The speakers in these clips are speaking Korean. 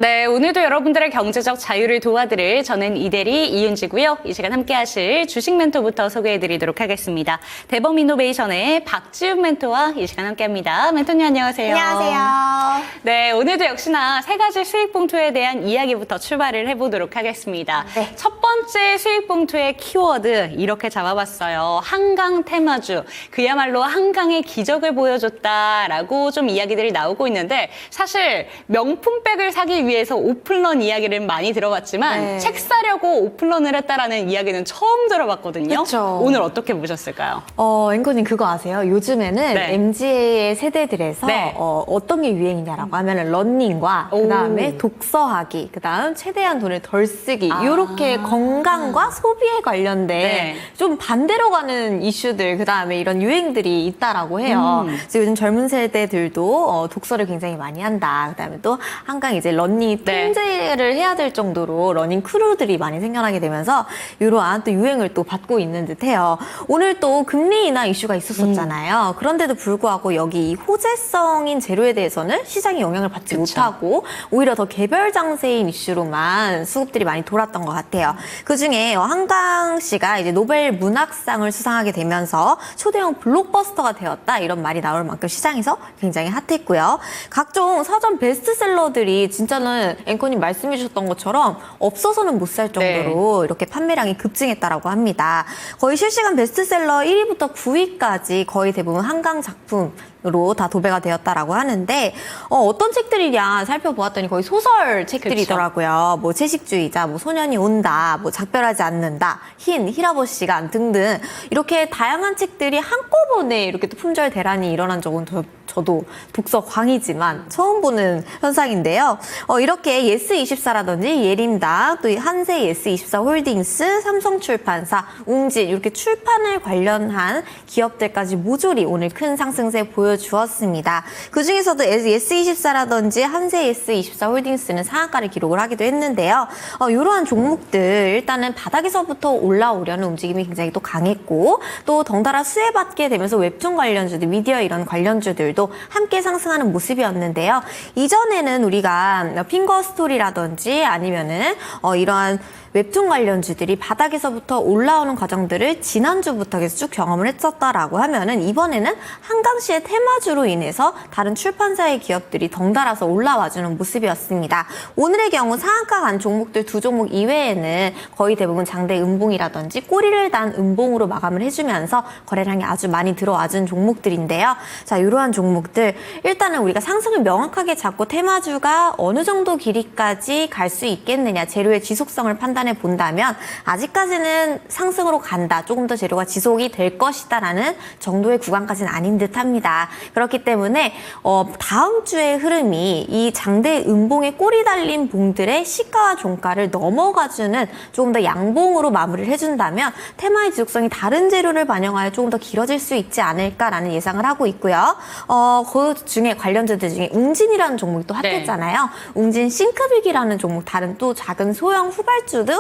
네, 오늘도 여러분들의 경제적 자유를 도와드릴 저는 이대리 이윤지고요. 이 시간 함께 하실 주식 멘토부터 소개해드리도록 하겠습니다. 대범 이노베이션의 박지훈 멘토와 이 시간 함께합니다. 멘토님 안녕하세요. 안녕하세요. 네, 오늘도 역시나 세 가지 수익 봉투에 대한 이야기부터 출발을 해보도록 하겠습니다. 네. 첫 번째 수익 봉투의 키워드 이렇게 잡아봤어요. 한강 테마주, 그야말로 한강의 기적을 보여줬다라고 좀 이야기들이 나오고 있는데 사실 명품백을 사기 위해서 오픈런 이야기를 많이 들어봤지만 네. 책 사려고 오픈런을 했다라는 이야기는 처음 들어봤거든요. 그쵸. 오늘 어떻게 보셨을까요? 앵커님 그거 아세요? 요즘에는 네. MZ의 세대들에서 네. 어떤 게 유행이냐라고 하면은 러닝과 오. 그다음에 독서하기, 그다음 최대한 돈을 덜 쓰기, 아. 이렇게 건강과 소비에 관련된 네. 좀 반대로 가는 이슈들, 그다음에 이런 유행들이 있다라고 해요. 그래서 요즘 젊은 세대들도 독서를 굉장히 많이 한다. 그다음에 또 한강 이제 러닝 네. 통제를 해야 될 정도로 러닝 크루들이 많이 생겨나게 되면서 이러한 또 유행을 또 받고 있는 듯해요. 오늘 또 금리 인하 이슈가 있었었잖아요. 그런데도 불구하고 여기 이 호재성인 재료에 대해서는 시장이 영향을 받지 그쵸. 못하고 오히려 더 개별 장세인 이슈로만 수급들이 많이 돌았던 것 같아요. 그중에 한강 씨가 이제 노벨 문학상을 수상하게 되면서 초대형 블록버스터가 되었다, 이런 말이 나올 만큼 시장에서 굉장히 핫했고요. 각종 서점 베스트셀러들이 진짜는 앵커님 말씀해 주셨던 것처럼 없어서는 못 살 정도로 이렇게 판매량이 급증했다라고 합니다. 거의 실시간 베스트셀러 1위부터 9위까지 거의 대부분 한강 작품으로 다 도배가 되었다라고 하는데, 어떤 책들이냐 살펴보았더니 거의 소설 책들이더라고요. 뭐 채식주의자, 뭐 소년이 온다, 뭐 작별하지 않는다, 히라버 시간 등등, 이렇게 다양한 책들이 한꺼번에 이렇게 또 품절 대란이 일어난 적은 저도 독서 광이지만 처음 보는 현상인데요. 이렇게 예스24라든지 예림당, 또 한세 예스24 홀딩스, 삼성출판사, 웅진, 이렇게 출판을 관련한 기업들까지 모조리 오늘 큰 상승세 보여주었습니다. 그중에서도 예스24라든지 한세 예스24 홀딩스는 상한가를 기록을 하기도 했는데요. 이러한 종목들 일단은 바닥에서부터 올라오려는 움직임이 굉장히 또 강했고, 또 덩달아 수혜받게 되면서 웹툰 관련주들, 미디어 이런 관련주들도 함께 상승하는 모습이었는데요. 이전에는 우리가 핑거스토리라든지 아니면은 이러한 웹툰 관련주들이 바닥에서부터 올라오는 과정들을 지난주부터 계속 쭉 경험을 했었다라고 하면은, 이번에는 한강시의 테마주로 인해서 다른 출판사의 기업들이 덩달아서 올라와주는 모습이었습니다. 오늘의 경우 상한가 간 종목들 두 종목 이외에는 거의 대부분 장대 음봉이라든지 꼬리를 단 음봉으로 마감을 해주면서 거래량이 아주 많이 들어와준 종목들인데요. 자, 이러한 종목들 일단은 우리가 상승을 명확하게 잡고 테마주가 어느 정도 길이까지 갈 수 있겠느냐, 재료의 지속성을 판단해 본다면 아직까지는 상승으로 간다, 조금 더 재료가 지속이 될 것이다 라는 정도의 구간까지는 아닌 듯합니다. 그렇기 때문에 다음 주의 흐름이 이 장대 음봉에 꼬리 달린 봉들의 시가와 종가를 넘어가주는 조금 더 양봉으로 마무리를 해준다면 테마의 지속성이 다른 재료를 반영하여 조금 더 길어질 수 있지 않을까라는 예상을 하고 있고요. 그 중에 관련주들 중에 웅진이라는 종목이 또 핫했잖아요. 웅진 싱크빅이라는 종목, 다른 또 작은 소형 후발주도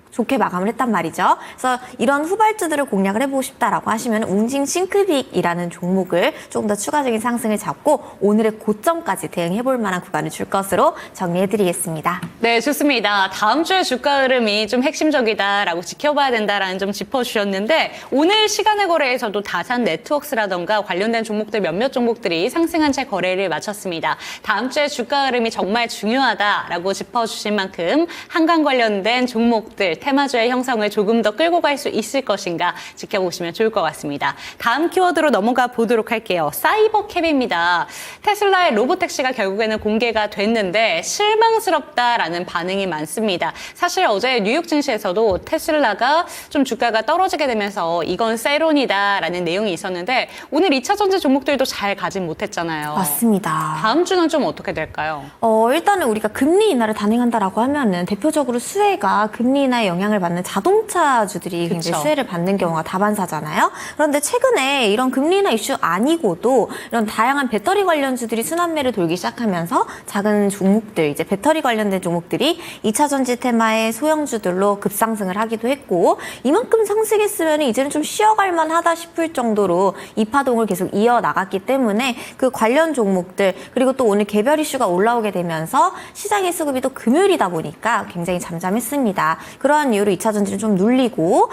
좋게 마감을 했단 말이죠. 그래서 이런 후발주들을 공략을 해보고 싶다라고 하시면 웅진 싱크빅이라는 종목을 조금 더 추가적인 상승을 잡고 오늘의 고점까지 대응해볼 만한 구간을 줄 것으로 정리해드리겠습니다. 네, 좋습니다. 다음 주의 주가 흐름이 좀 핵심적이다라고 지켜봐야 된다라는 점 짚어주셨는데, 오늘 시간의 거래에서도 다산 네트워크스라던가 관련된 종목들 몇몇 종목들이 상승한 채 거래를 마쳤습니다. 다음 주의 주가 흐름이 정말 중요하다라고 짚어주신 만큼 한강 관련된 종목들, 테마주의 형성을 조금 더 끌고 갈 수 있을 것인가 지켜보시면 좋을 것 같습니다. 다음 키워드로 넘어가 보도록 할게요. 사이버캡입니다. 테슬라의 로보택시가 결국에는 공개가 됐는데 실망스럽다라는 반응이 많습니다. 사실 어제 뉴욕 증시에서도 테슬라가 좀 주가가 떨어지게 되면서 이건 세론이다라는 내용이 있었는데, 오늘 2차 전지 종목들도 잘 가진 못했잖아요. 맞습니다. 다음 주는 좀 어떻게 될까요? 일단은 우리가 금리 인하를 단행한다라고 하면은 대표적으로 수혜가 금리 인하의 영향을 받는 자동차주들이 굉장히 그쵸. 수혜를 받는 경우가 다반사잖아요. 그런데 최근에 이런 금리 인하 이슈 아니고도 이런 다양한 배터리 관련주들이 순환매를 돌기 시작하면서 작은 종목들, 이제 배터리 관련된 종목들이 2차 전지 테마의 소형주들로 급상승을 하기도 했고, 이만큼 상승했으면 이제는 좀 쉬어갈 만하다 싶을 정도로 이 파동을 계속 이어나갔기 때문에 그 관련 종목들, 그리고 또 오늘 개별 이슈가 올라오게 되면서 시장의 수급이 또 금요일이다 보니까 굉장히 잠잠했습니다. 그러한 이유로 2차 전지를 좀 눌리고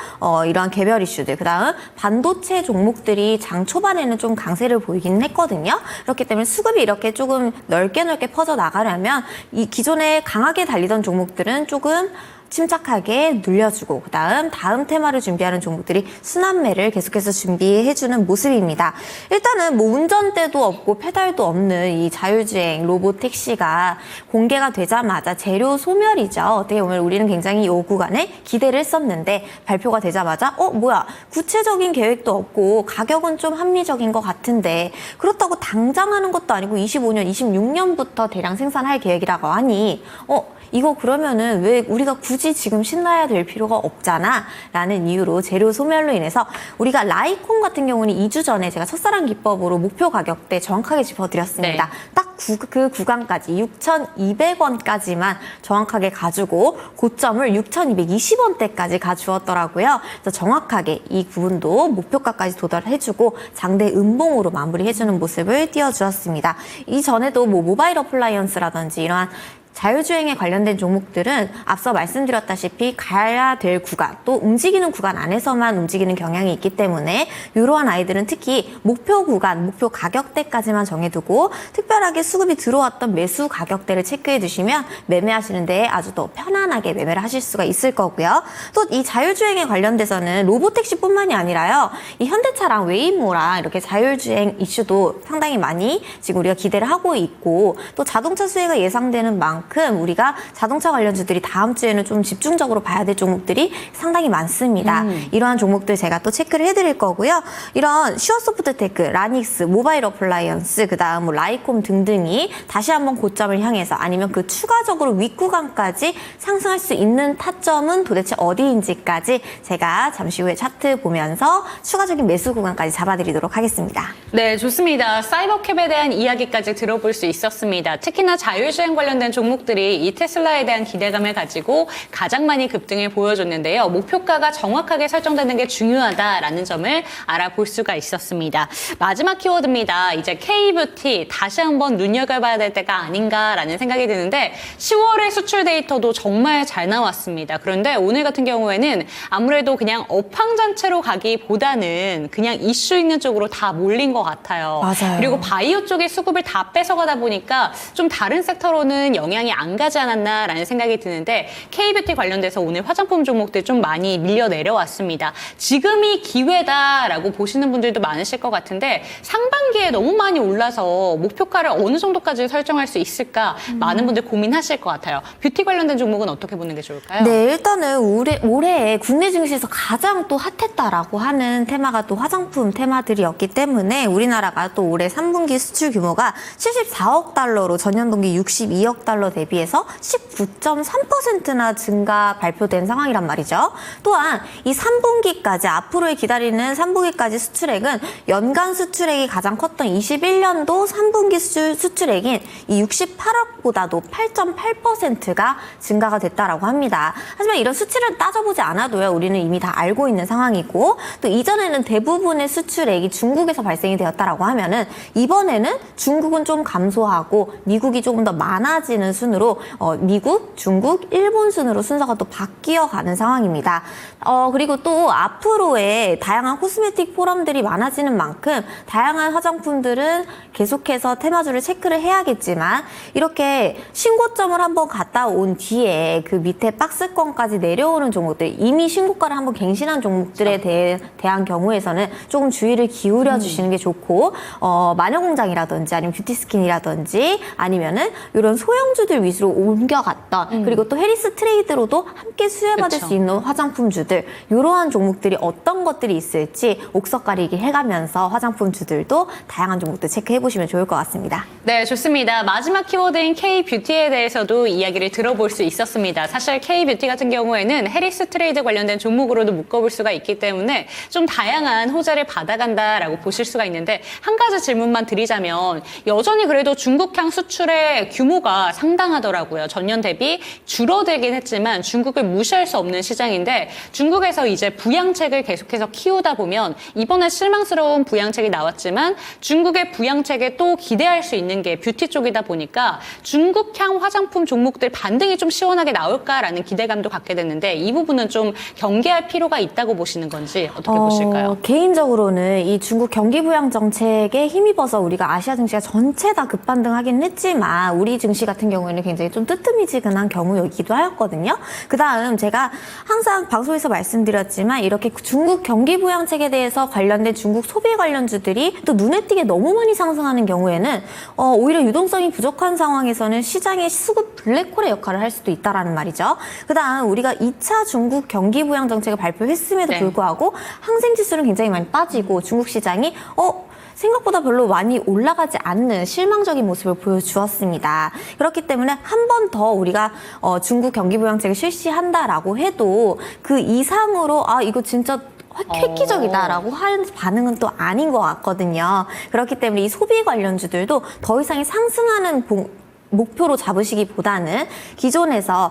이러한 개별 이슈들, 그다음 반도체 종목들이 장 초반에는 좀 강세를 보이긴 했거든요. 그렇기 때문에 수급이 이렇게 조금 넓게 퍼져 나가려면 이 기존에 강하게 달리던 종목들은 조금 침착하게 눌려주고, 다음 테마를 준비하는 종목들이 순환매를 계속해서 준비해주는 모습입니다. 일단은 뭐 운전대도 없고 페달도 없는 이 자율주행 로봇 택시가 공개가 되자마자 재료 소멸이죠. 어떻게 보면 우리는 굉장히 이 구간에 기대를 했었는데 발표가 되자마자 뭐야, 구체적인 계획도 없고 가격은 좀 합리적인 것 같은데, 그렇다고 당장 하는 것도 아니고 25년, 26년부터 대량 생산할 계획이라고 하니 이거 그러면은 왜 우리가 굳이 지금 신나야 될 필요가 없잖아 라는 이유로 재료 소멸로 인해서 우리가 라이콘 같은 경우는 2주 전에 제가 첫사랑 기법으로 목표 가격대 정확하게 짚어드렸습니다. 네. 딱 그 구간까지 6,200원까지만 정확하게 가지고 고점을 6,220원대까지 가주었더라고요. 그래서 정확하게 이 부분도 목표가까지 도달해주고 장대 음봉으로 마무리해주는 모습을 띄워주었습니다. 이전에도 뭐 모바일 어플라이언스라든지 이러한 자율주행에 관련된 종목들은 앞서 말씀드렸다시피 가야 될 구간, 또 움직이는 구간 안에서만 움직이는 경향이 있기 때문에 이러한 아이들은 특히 목표 구간, 목표 가격대까지만 정해두고 특별하게 수급이 들어왔던 매수 가격대를 체크해 두시면 매매하시는 데 아주 더 편안하게 매매를 하실 수가 있을 거고요. 또 이 자율주행에 관련돼서는 로보택시뿐만이 아니라요, 이 현대차랑 웨이모랑 이렇게 자율주행 이슈도 상당히 많이 지금 우리가 기대를 하고 있고, 또 자동차 수혜가 예상되는 만큼 우리가 자동차 관련주들이 다음 주에는 좀 집중적으로 봐야 될 종목들이 상당히 많습니다. 이러한 종목들 제가 또 체크를 해드릴 거고요. 이런 슈어소프트테크, 라닉스, 모바일 어플라이언스, 그다음 뭐 라이콤 등등이 다시 한번 고점을 향해서 아니면 그 추가적으로 윗구간까지 상승할 수 있는 타점은 도대체 어디인지까지 제가 잠시 후에 차트 보면서 추가적인 매수 구간까지 잡아드리도록 하겠습니다. 네, 좋습니다. 사이버캡에 대한 이야기까지 들어볼 수 있었습니다. 특히나 자율주행 관련된 종목들이 이 테슬라에 대한 기대감을 가지고 가장 많이 급등을 보여줬는데요. 목표가가 정확하게 설정되는 게 중요하다라는 점을 알아볼 수가 있었습니다. 마지막 키워드입니다. 이제 K뷰티 다시 한번 눈여겨봐야 될 때가 아닌가라는 생각이 드는데 10월의 수출 데이터도 정말 잘 나왔습니다. 그런데 오늘 같은 경우에는 아무래도 그냥 업황전체로 가기보다는 그냥 이슈 있는 쪽으로 다 몰린 것 같아요. 맞아요. 그리고 바이오 쪽의 수급을 다 뺏어가다 보니까 좀 다른 섹터로는 영향이 안 가지 않았나라는 생각이 드는데 K뷰티 관련돼서 오늘 화장품 종목들 좀 많이 밀려 내려왔습니다. 지금이 기회다라고 보시는 분들도 많으실 것 같은데 상반기에 너무 많이 올라서 목표가를 어느 정도까지 설정할 수 있을까 많은 분들 고민하실 것 같아요. 뷰티 관련된 종목은 어떻게 보는 게 좋을까요? 네, 일단은 올해 국내 증시에서 가장 또 핫했다라고 하는 테마가 또 화장품 테마들이었기 때문에 우리나라가 또 올해 3분기 수출 규모가 74억 달러로 전년 동기 62억 달러 대비해서 19.3%나 증가 발표된 상황이란 말이죠. 또한 이 3분기까지 앞으로 기다리는 3분기까지 수출액은 연간 수출액이 가장 컸던 21년도 3분기 수출액인 이 68억보다도 8.8%가 증가가 됐다라고 합니다. 하지만 이런 수치를 따져보지 않아도요, 우리는 이미 다 알고 있는 상황이고, 또 이전에는 대부분의 수출액이 중국에서 발생이 되었다라고 하면은 이번에는 중국은 좀 감소하고 미국이 조금 더 많아지는 순으로 미국, 중국, 일본 순으로 순서가 또 바뀌어가는 상황입니다. 그리고 또 앞으로의 다양한 코스메틱 포럼들이 많아지는 만큼 다양한 화장품들은 계속해서 테마주를 체크를 해야겠지만 이렇게 신고점을 한번 갔다 온 뒤에 그 밑에 박스권까지 내려오는 종목들, 이미 신고가를 한번 갱신한 종목들에 대한 경우에서는 조금 주의를 기울여 주시는 게 좋고, 마녀공장이라든지 아니면 뷰티스킨이라든지 아니면은 이런 소형주 화장품주들 위주로 옮겨갔던 그리고 또 해리스 트레이드로도 함께 수혜받을 그쵸. 수 있는 화장품주들 이러한 종목들이 어떤 것들이 있을지 옥석 가리기 해가면서 화장품주들도 다양한 종목들 체크해보시면 좋을 것 같습니다. 네, 좋습니다. 마지막 키워드인 K-뷰티에 대해서도 이야기를 들어볼 수 있었습니다. 사실 K-뷰티 같은 경우에는 해리스 트레이드 관련된 종목으로도 묶어볼 수가 있기 때문에 좀 다양한 호재를 받아간다라고 보실 수가 있는데 한 가지 질문만 드리자면 여전히 그래도 중국향 수출의 규모가 상당하더라고요. 전년 대비 줄어들긴 했지만 중국을 무시할 수 없는 시장인데 중국에서 이제 부양책을 계속해서 키우다 보면 이번에 실망스러운 부양책이 나왔지만 중국의 부양책에 또 기대할 수 있는 게 뷰티 쪽이다 보니까 중국향 화장품 종목들 반등이 좀 시원하게 나올까라는 기대감도 갖게 됐는데 이 부분은 좀 경계할 필요가 있다고 보시는 건지 어떻게 보실까요? 개인적으로는 이 중국 경기 부양 정책에 힘입어서 우리가 아시아 증시가 전체 다 급반등하긴 했지만 우리 증시 같은 경우에는 굉장히 좀 뜨뜨미지근한 경우이기도 하였거든요. 그다음 제가 항상 방송에서 말씀드렸지만 이렇게 중국 경기 부양책에 대해서 관련된 중국 소비 관련주들이 또 눈에 띄게 너무 많이 상승하는 경우에는 오히려 유동성이 부족한 상황에서는 시장의 수급 블랙홀의 역할을 할 수도 있다라는 말이죠. 그다음 우리가 2차 중국 경기 부양 정책을 발표했음에도 네. 불구하고 항생 지수는 굉장히 많이 빠지고 중국 시장이 생각보다 별로 많이 올라가지 않는 실망적인 모습을 보여주었습니다. 그렇기 때문에 한 번 더 우리가 중국 경기 부양책을 실시한다라고 해도 그 이상으로 이거 진짜 획기적이다라고 하는 반응은 또 아닌 것 같거든요. 그렇기 때문에 이 소비 관련주들도 더 이상의 상승하는 목표로 잡으시기보다는 기존에서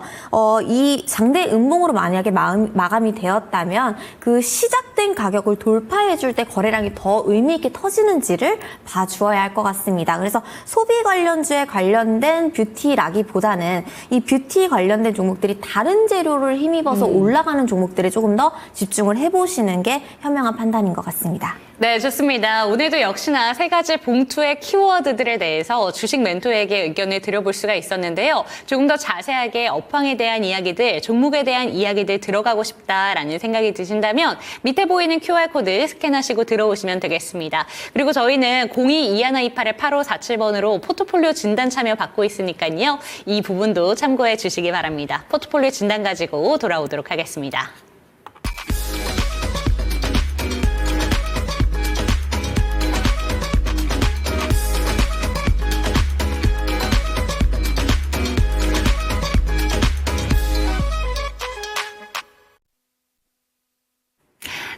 이 장대 음봉으로 만약에 마감이 되었다면 그 시작된 가격을 돌파해 줄 때 거래량이 더 의미 있게 터지는지를 봐주어야 할 것 같습니다. 그래서 소비 관련주에 관련된 뷰티라기보다는 이 뷰티 관련된 종목들이 다른 재료를 힘입어서 올라가는 종목들에 조금 더 집중을 해보시는 게 현명한 판단인 것 같습니다. 네, 좋습니다. 오늘도 역시나 세 가지 봉투의 키워드들에 대해서 주식 멘토에게 의견을 드려볼 수가 있었는데요. 조금 더 자세하게 업황에 대한 이야기들, 종목에 대한 이야기들 들어가고 싶다라는 생각이 드신다면 밑에 보이는 QR코드 스캔하시고 들어오시면 되겠습니다. 그리고 저희는 022128-8547번으로 포트폴리오 진단 참여 받고 있으니까요. 이 부분도 참고해 주시기 바랍니다. 포트폴리오 진단 가지고 돌아오도록 하겠습니다.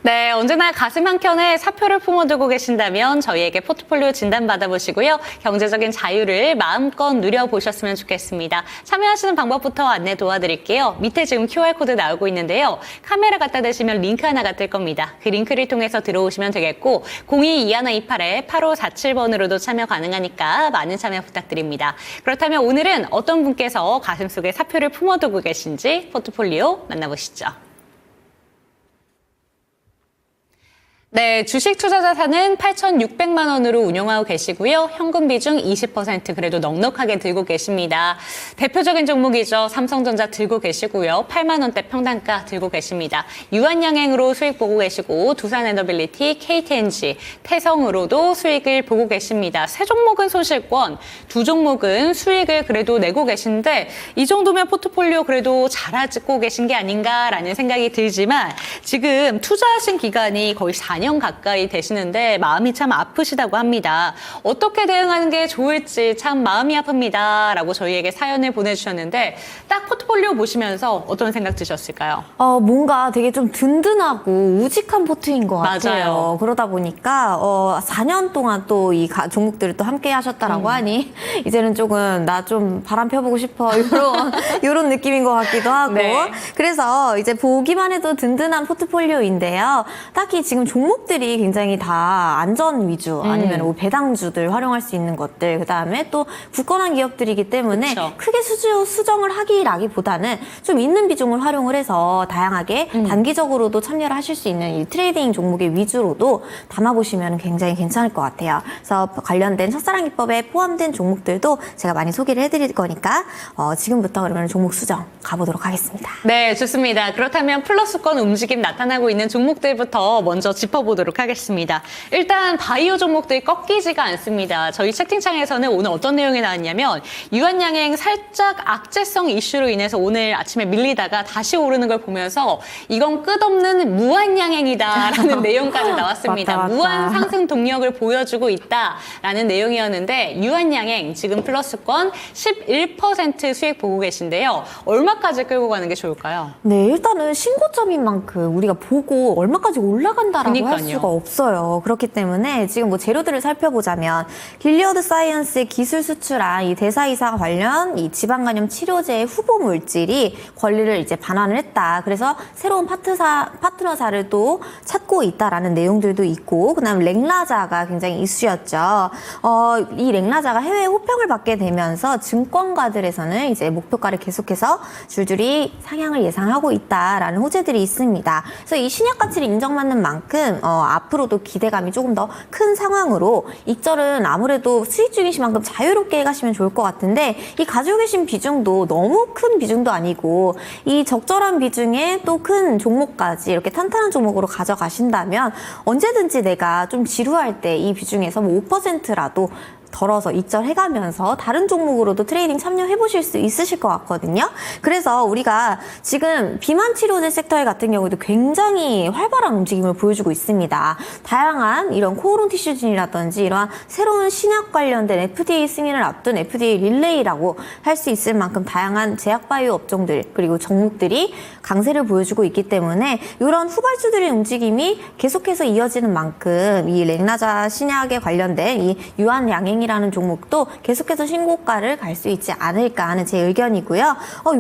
네, 언제나 가슴 한켠에 사표를 품어두고 계신다면 저희에게 포트폴리오 진단 받아보시고요. 경제적인 자유를 마음껏 누려보셨으면 좋겠습니다. 참여하시는 방법부터 안내 도와드릴게요. 밑에 지금 QR코드 나오고 있는데요. 카메라 갖다 대시면 링크 하나가 뜰 겁니다. 그 링크를 통해서 들어오시면 되겠고 022128-8547번으로도 참여 가능하니까 많은 참여 부탁드립니다. 그렇다면 오늘은 어떤 분께서 가슴속에 사표를 품어두고 계신지 포트폴리오 만나보시죠. 네, 주식 투자 자산은 8,600만 원으로 운용하고 계시고요. 현금 비중 20% 그래도 넉넉하게 들고 계십니다. 대표적인 종목이죠. 삼성전자 들고 계시고요. 8만 원대 평단가 들고 계십니다. 유한양행으로 수익 보고 계시고 두산에너빌리티, KTNG, 태성으로도 수익을 보고 계십니다. 세 종목은 손실권, 두 종목은 수익을 그래도 내고 계신데 이 정도면 포트폴리오 그래도 잘하고 계신 게 아닌가라는 생각이 들지만 지금 투자하신 기간이 거의 4년 가까이 되시는데 마음이 참 아프시다고 합니다. 어떻게 대응하는 게 좋을지 참 마음이 아픕니다. 라고 저희에게 사연을 보내주셨는데 딱 포트폴리오 보시면서 어떤 생각 드셨을까요? 뭔가 되게 좀 든든하고 우직한 포트인 것 같아요. 맞아요. 그러다 보니까 4년 동안 또 이 종목들을 또 함께 하셨다라고 하니 이제는 조금 나 좀 바람 펴보고 싶어 이런 느낌인 것 같기도 하고 네. 그래서 이제 보기만 해도 든든한 포트폴리오인데요. 딱히 지금 종목들이 굉장히 다 안전 위주 아니면 뭐 배당주들 활용할 수 있는 것들 그다음에 또 굳건한 기업들이기 때문에 그쵸. 크게 수정을 하기라기보다는 좀 있는 비중을 활용을 해서 다양하게 단기적으로도 참여를 하실 수 있는 이 트레이딩 종목의 위주로도 담아보시면 굉장히 괜찮을 것 같아요. 그래서 관련된 첫사랑 기법에 포함된 종목들도 제가 많이 소개를 해드릴 거니까 지금부터 그러면 종목 수정 가보도록 하겠습니다. 네, 좋습니다. 그렇다면 플러스권 움직임 나타나고 있는 종목들부터 먼저 짚어 짚어보도록 하겠습니다. 일단 바이오 종목들이 꺾이지가 않습니다. 저희 채팅창에서는 오늘 어떤 내용이 나왔냐면 유한양행 살짝 악재성 이슈로 인해서 오늘 아침에 밀리다가 다시 오르는 걸 보면서 이건 끝없는 무한양행이다라는 내용까지 나왔습니다. 맞다. 무한 상승 동력을 보여주고 있다라는 내용이었는데 유한양행 지금 플러스권 11% 수익 보고 계신데요. 얼마까지 끌고 가는 게 좋을까요? 네, 일단은 신고점인 만큼 우리가 보고 얼마까지 올라간다라고 할 그러니까요. 수가 없어요. 그렇기 때문에 지금 뭐 재료들을 살펴보자면 길리어드 사이언스의 기술 수출한 이 대사이사 관련 이 지방간염 치료제의 후보 물질이 권리를 이제 반환을 했다. 그래서 새로운 파트너사를 또 찾고 있다라는 내용들도 있고, 그다음 랭라자가 굉장히 이슈였죠. 이 랭라자가 해외 호평을 받게 되면서 증권가들에서는 이제 목표가를 계속해서 줄줄이 상향을 예상하고 있다라는 호재들이 있습니다. 그래서 이 신약 가치를 인정받는 만큼 앞으로도 기대감이 조금 더 큰 상황으로 익절은 아무래도 수익 중이신 만큼 자유롭게 가시면 좋을 것 같은데, 이 가지고 계신 비중도 너무 큰 비중도 아니고 이 적절한 비중에 또 큰 종목까지 이렇게 탄탄한 종목으로 가져가신다면 언제든지 내가 좀 지루할 때 이 비중에서 뭐 5%라도 덜어서 익절해가면서 다른 종목으로도 트레이딩 참여해보실 수 있으실 것 같거든요. 그래서 우리가 지금 비만 치료제 섹터 같은 경우도 굉장히 활발한 움직임을 보여주고 있습니다. 다양한 이런 코오롱 티슈진이라든지 이러한 새로운 신약 관련된 FDA 승인을 앞둔 FDA 릴레이라고 할 수 있을 만큼 다양한 제약바이오 업종들 그리고 종목들이 강세를 보여주고 있기 때문에 이런 후발주들의 움직임이 계속해서 이어지는 만큼 이 랭라자 신약에 관련된 이 유한양행이라는 종목도 계속해서 신고가를 갈 수 있지 않을까 하는 제 의견이고요.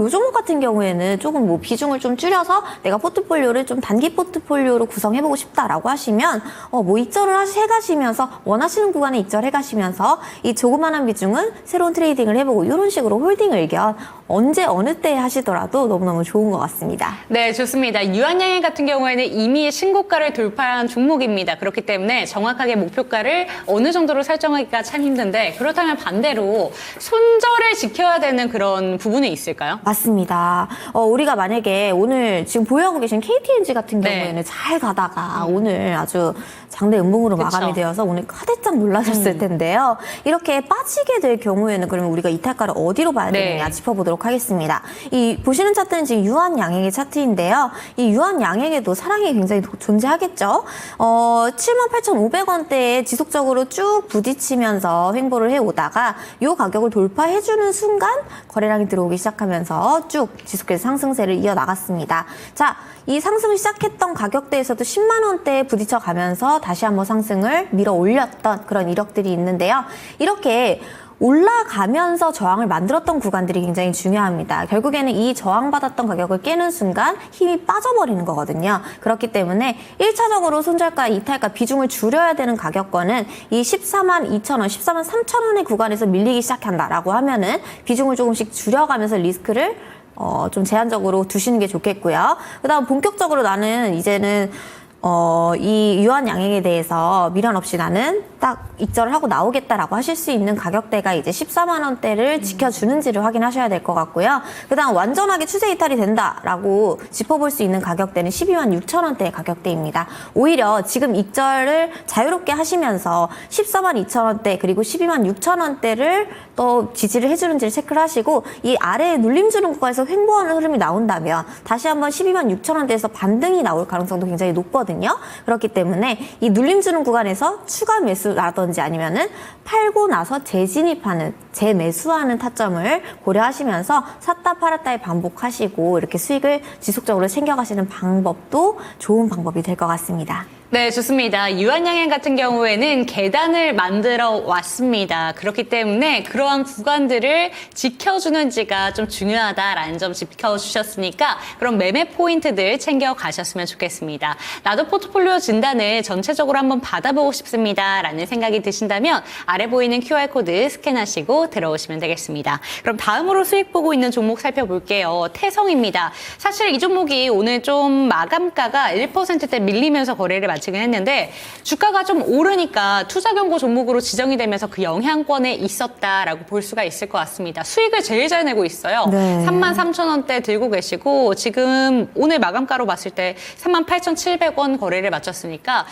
이 종목 같은 경우에는 조금 뭐 비중을 좀 줄여서 내가 포트폴리오를 좀 단기 포트폴리오로 구성해보고 싶다라고 하시면 뭐 익절을 해가시면서 원하시는 구간에 익절해가시면서 이 조그만한 비중은 새로운 트레이딩을 해보고 이런 식으로 홀딩 의견 언제 어느 때 하시더라도 너무너무 좋은 것 같습니다. 네, 좋습니다. 유한양행 같은 경우에는 이미 신고가를 돌파한 종목입니다. 그렇기 때문에 정확하게 목표가를 어느 정도로 설정하기가 참 힘든데, 그렇다면 반대로 손절을 지켜야 되는 그런 부분이 있을까요? 맞습니다. 우리가 만약에 오늘 지금 보유하고 계신 KTNG 같은 네. 경우에는 잘 가다가 오늘 아주 장대 음봉으로 그쵸. 마감이 되어서 오늘 화들짝 놀라셨을 텐데요. 이렇게 빠지게 될 경우에는 그러면 우리가 이탈가를 어디로 봐야 네. 되느냐 짚어보도록 하겠습니다. 이 보시는 차트는 지금 유한양행의 차트인데요. 이 유한양행에도 사랑이 굉장히 존재하겠죠. 78,500원대에 지속적으로 쭉 부딪히면서 횡보를 해오다가 이 가격을 돌파해주는 순간 거래량이 들어오기 시작하면서 쭉 지속해서 상승세를 이어나갔습니다. 자, 이 상승을 시작했던 가격대에서도 10만 원대에 부딪혀 가면서 다시 한번 상승을 밀어 올렸던 그런 이력들이 있는데요. 이렇게 올라가면서 저항을 만들었던 구간들이 굉장히 중요합니다. 결국에는 이 저항받았던 가격을 깨는 순간 힘이 빠져버리는 거거든요. 그렇기 때문에 1차적으로 손절가, 이탈가 비중을 줄여야 되는 가격권은 이 14만 2천 원, 14만 3천 원의 구간에서 밀리기 시작한다라고 하면은 비중을 조금씩 줄여가면서 리스크를 좀 제한적으로 두시는 게 좋겠고요. 그다음 본격적으로 나는 이제는 이 유한양행에 대해서 미련 없이 나는 딱 익절을 하고 나오겠다라고 하실 수 있는 가격대가 이제 14만 원대를 지켜주는지를 확인하셔야 될 것 같고요. 그다음 완전하게 추세 이탈이 된다라고 짚어볼 수 있는 가격대는 12만 6천 원대의 가격대입니다. 오히려 지금 익절을 자유롭게 하시면서 14만 2천 원대 그리고 12만 6천 원대를 또 지지를 해주는지를 체크를 하시고, 이 아래에 눌림 주는 구간에서 횡보하는 흐름이 나온다면 다시 한번 12만 6천 원대에서 반등이 나올 가능성도 굉장히 높거든요. 그렇기 때문에 이 눌림 주는 구간에서 추가 매수라든지 아니면은 팔고 나서 재진입하는, 재매수하는 타점을 고려하시면서 샀다 팔았다에 반복하시고 이렇게 수익을 지속적으로 챙겨가시는 방법도 좋은 방법이 될 것 같습니다. 네, 좋습니다. 유한양행 같은 경우에는 계단을 만들어 왔습니다. 그렇기 때문에 그러한 구간들을 지켜주는지가 좀 중요하다라는 점 짚어주셨으니까 그런 매매 포인트들 챙겨가셨으면 좋겠습니다. 나도 포트폴리오 진단을 전체적으로 한번 받아보고 싶습니다 라는 생각이 드신다면 아래 보이는 QR코드 스캔하시고 들어오시면 되겠습니다. 그럼 다음으로 수익 보고 있는 종목 살펴볼게요. 태성입니다. 사실 이 종목이 오늘 좀 마감가가 1%대 밀리면서 거래를 마치고 발생했는데 주가가 좀 오르니까 투자 경고 종목으로 지정이 되면서 그 영향권에 있었다라고 볼 수가 있을 것 같습니다. 수익을 제일 잘 내고 있어요. 네. 33,000원대 들고 계시고 지금 오늘 마감가로 봤을 때 38,700원 거래를 마쳤으니까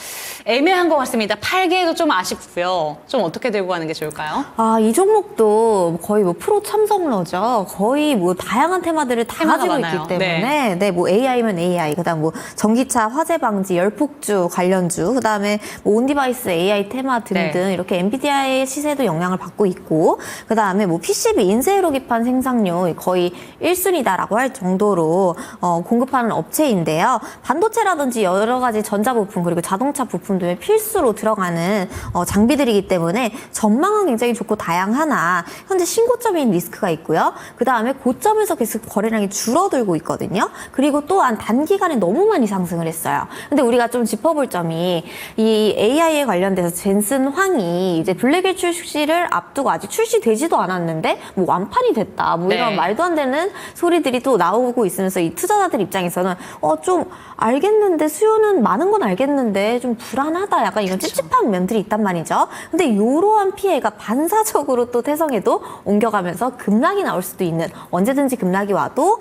애매한 것 같습니다. 팔기에도 좀 아쉽고요. 좀 어떻게 들고 가는 게 좋을까요? 아, 이 종목도 거의 뭐 프로 참석러죠. 거의 뭐 다양한 테마들을 다 테마가 가지고 많아요. 있기 때문에 네, 뭐 AI면 AI, 그다음 뭐 전기차 화재 방지, 열폭주 관련주, 그다음에 뭐 온디바이스 AI 테마 등등 이렇게 엔비디아의 시세도 영향을 받고 있고, 그다음에 뭐 PCB 인쇄로 기판 생산료 거의 1순위다라고 할 정도로 공급하는 업체인데요. 반도체라든지 여러 가지 전자부품 그리고 자동차 부품 등의 필수로 들어가는 장비들이기 때문에 전망은 굉장히 좋고 다양하나 현재 신고점인 리스크가 있고요. 그다음에 고점에서 계속 거래량이 줄어들고 있거든요. 그리고 또한 단기간에 너무 많이 상승을 했어요. 근데 우리가 좀 짚어볼 점이 이 AI에 관련돼서 젠슨 황이 이제 블랙일 출시를 앞두고 아직 출시되지도 않았는데 뭐 완판이 됐다. 뭐 이런 네. 말도 안 되는 소리들이 또 나오고 있으면서 이 투자자들 입장에서는 좀 알겠는데 수요는 많은 건 알겠는데 좀 불안하다. 약간 이런 찝찝한 면들이 있단 말이죠. 근데 이러한 피해가 반사적으로 또 태성에도 옮겨가면서 급락이 나올 수도 있는, 언제든지 급락이 와도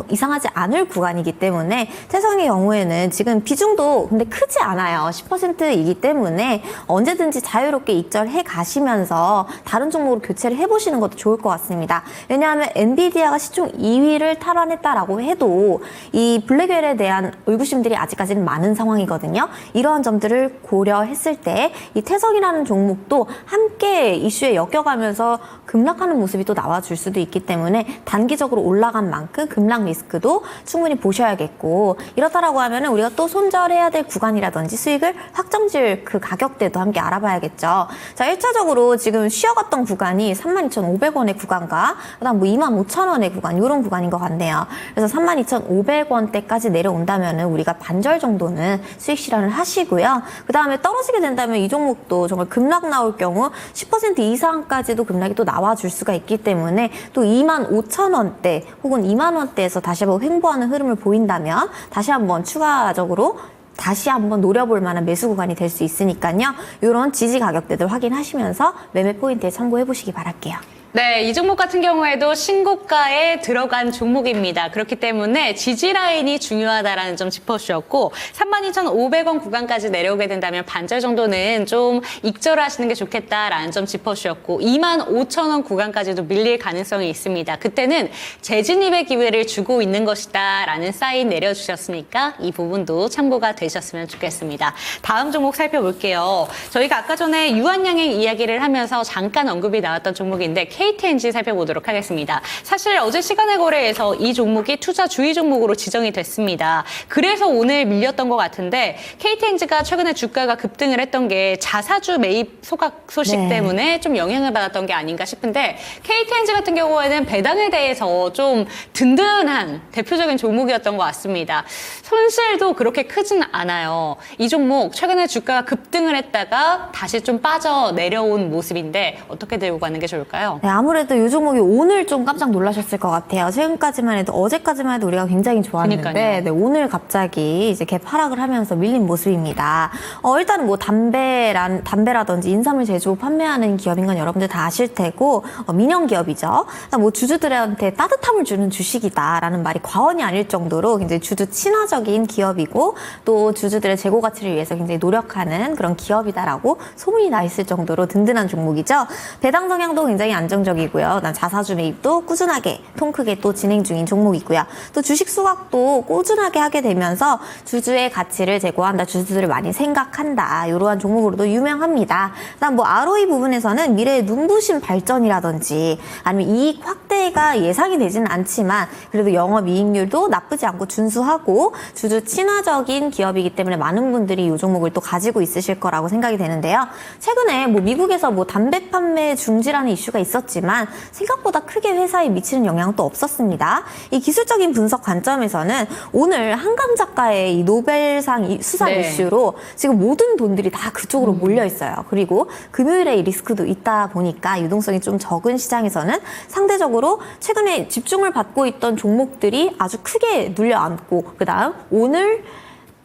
이상하지 않을 구간이기 때문에 태성의 경우에는 지금 비중도 근데 크지 않아요. 10%이기 때문에 언제든지 자유롭게 익절해 가시면서 다른 종목으로 교체를 해보시는 것도 좋을 것 같습니다. 왜냐하면 엔비디아가 시총 2위를 탈환했다라고 해도 이 블랙웰에 대한 의구심들이 아직까지는 많은 상황이거든요. 이러한 점들을 고려했을 때 이 태성이라는 종목도 함께 이슈에 엮여가면서 급락하는 모습이 또 나와줄 수도 있기 때문에 단기적으로 올라간 만큼 급락 리스크도 충분히 보셔야겠고, 이렇다라고 하면은 우리가 또 손절해야 될 구간이라든지 수익을 확정지을 그 가격대도 함께 알아봐야겠죠. 자, 1차적으로 지금 쉬어갔던 구간이 32,500원의 구간과 그다음 뭐 25,000원의 구간, 이런 구간인 것 같네요. 그래서 32,500원대까지 내려온다면은 우리가 반절 정도는 수익 실현을 하시고요. 그 다음에 떨어지게 된다면 이 종목도 정말 급락 나올 경우 10% 이상까지도 급락이 또 나와줄 수가 있기 때문에 또 25,000원대 혹은 2만원대에서 다시 한번 횡보하는 흐름을 보인다면 다시 한번 추가적으로 다시 한번 노려볼 만한 매수 구간이 될 수 있으니까요. 이런 지지 가격대들 확인하시면서 매매 포인트에 참고해 보시기 바랄게요. 네, 이 종목 같은 경우에도 신고가에 들어간 종목입니다. 그렇기 때문에 지지 라인이 중요하다라는 점 짚어주셨고 32,500원 구간까지 내려오게 된다면 반절 정도는 좀 익절하시는 게 좋겠다라는 점 짚어주셨고 25,000원 구간까지도 밀릴 가능성이 있습니다. 그때는 재진입의 기회를 주고 있는 것이다라는 사인 내려주셨으니까 이 부분도 참고가 되셨으면 좋겠습니다. 다음 종목 살펴볼게요. 저희가 아까 전에 유한양행 이야기를 하면서 잠깐 언급이 나왔던 종목인데 KTNG 살펴보도록 하겠습니다. 사실 어제 시간의 거래에서 이 종목이 투자 주의 종목으로 지정이 됐습니다. 그래서 오늘 밀렸던 것 같은데 KTNG가 최근에 주가가 급등을 했던 게 자사주 매입 소각 소식 네. 때문에 좀 영향을 받았던 게 아닌가 싶은데 KTNG 같은 경우에는 배당에 대해서 좀 든든한 대표적인 종목이었던 것 같습니다. 손실도 그렇게 크진 않아요. 이 종목 최근에 주가가 급등을 했다가 다시 좀 빠져 내려온 모습인데 어떻게 들고 가는 게 좋을까요? 네, 아무래도 이 종목이 오늘 좀 깜짝 놀라셨을 것 같아요. 최근까지만 해도, 어제까지만 해도 우리가 굉장히 좋았는데, 그러니까요. 네, 오늘 갑자기 이제 갭 하락을 하면서 밀린 모습입니다. 일단은 뭐 담배라든지 인삼을 제조 판매하는 기업인 건 여러분들 다 아실 테고, 민영 기업이죠. 뭐 주주들한테 따뜻함을 주는 주식이다라는 말이 과언이 아닐 정도로 굉장히 주주 친화적인 기업이고, 또 주주들의 재고 가치를 위해서 굉장히 노력하는 그런 기업이다라고 소문이 나 있을 정도로 든든한 종목이죠. 배당 성향도 굉장히 안정적이고요. 그다음 자사주 매입도 꾸준하게 통 크게 또 진행 중인 종목이고요. 또 주식 수확도 꾸준하게 하게 되면서 주주의 가치를 제고한다, 주주들을 많이 생각한다, 이러한 종목으로도 유명합니다. 그다음 뭐 ROE 부분에서는 미래의 눈부신 발전이라든지 아니면 이익 확대가 예상이 되지는 않지만 그래도 영업이익률도 나쁘지 않고 준수하고 주주 친화적인 기업이기 때문에 많은 분들이 이 종목을 또 가지고 있으실 거라고 생각이 되는데요. 최근에 뭐 미국에서 뭐 담배 판매 중지라는 이슈가 있었지만 생각보다 크게 회사에 미치는 영향은 또 없었습니다. 이 기술적인 분석 관점에서는 오늘 한강 작가의 이 노벨상 수상 네. 이슈로 지금 모든 돈들이 다 그쪽으로 몰려 있어요. 그리고 금요일에 이 리스크도 있다 보니까 유동성이 좀 적은 시장에서는 상대적으로 최근에 집중을 받고 있던 종목들이 아주 크게 눌려앉고, 그다음 오늘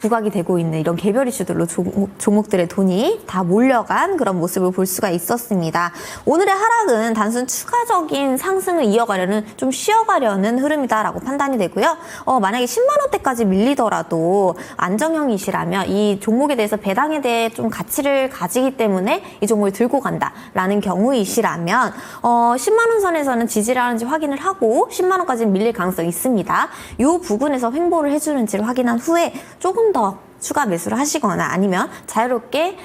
부각이 되고 있는 이런 개별 이슈들로 종목들의 돈이 다 몰려간 그런 모습을 볼 수가 있었습니다. 오늘의 하락은 단순 추가적인 상승을 이어가려는 좀 쉬어가려는 흐름이다라고 판단이 되고요. 만약에 10만 원대까지 밀리더라도 안정형이시라면 이 종목에 대해서 배당에 대해 좀 가치를 가지기 때문에 이 종목을 들고 간다라는 경우이시라면 10만 원 선에서는 지지를 하는지 확인을 하고 10만 원까지 밀릴 가능성이 있습니다. 이 부분에서 횡보를 해주는지를 확인한 후에 조금 더 추가 매수를 하시거나 아니면 자유롭게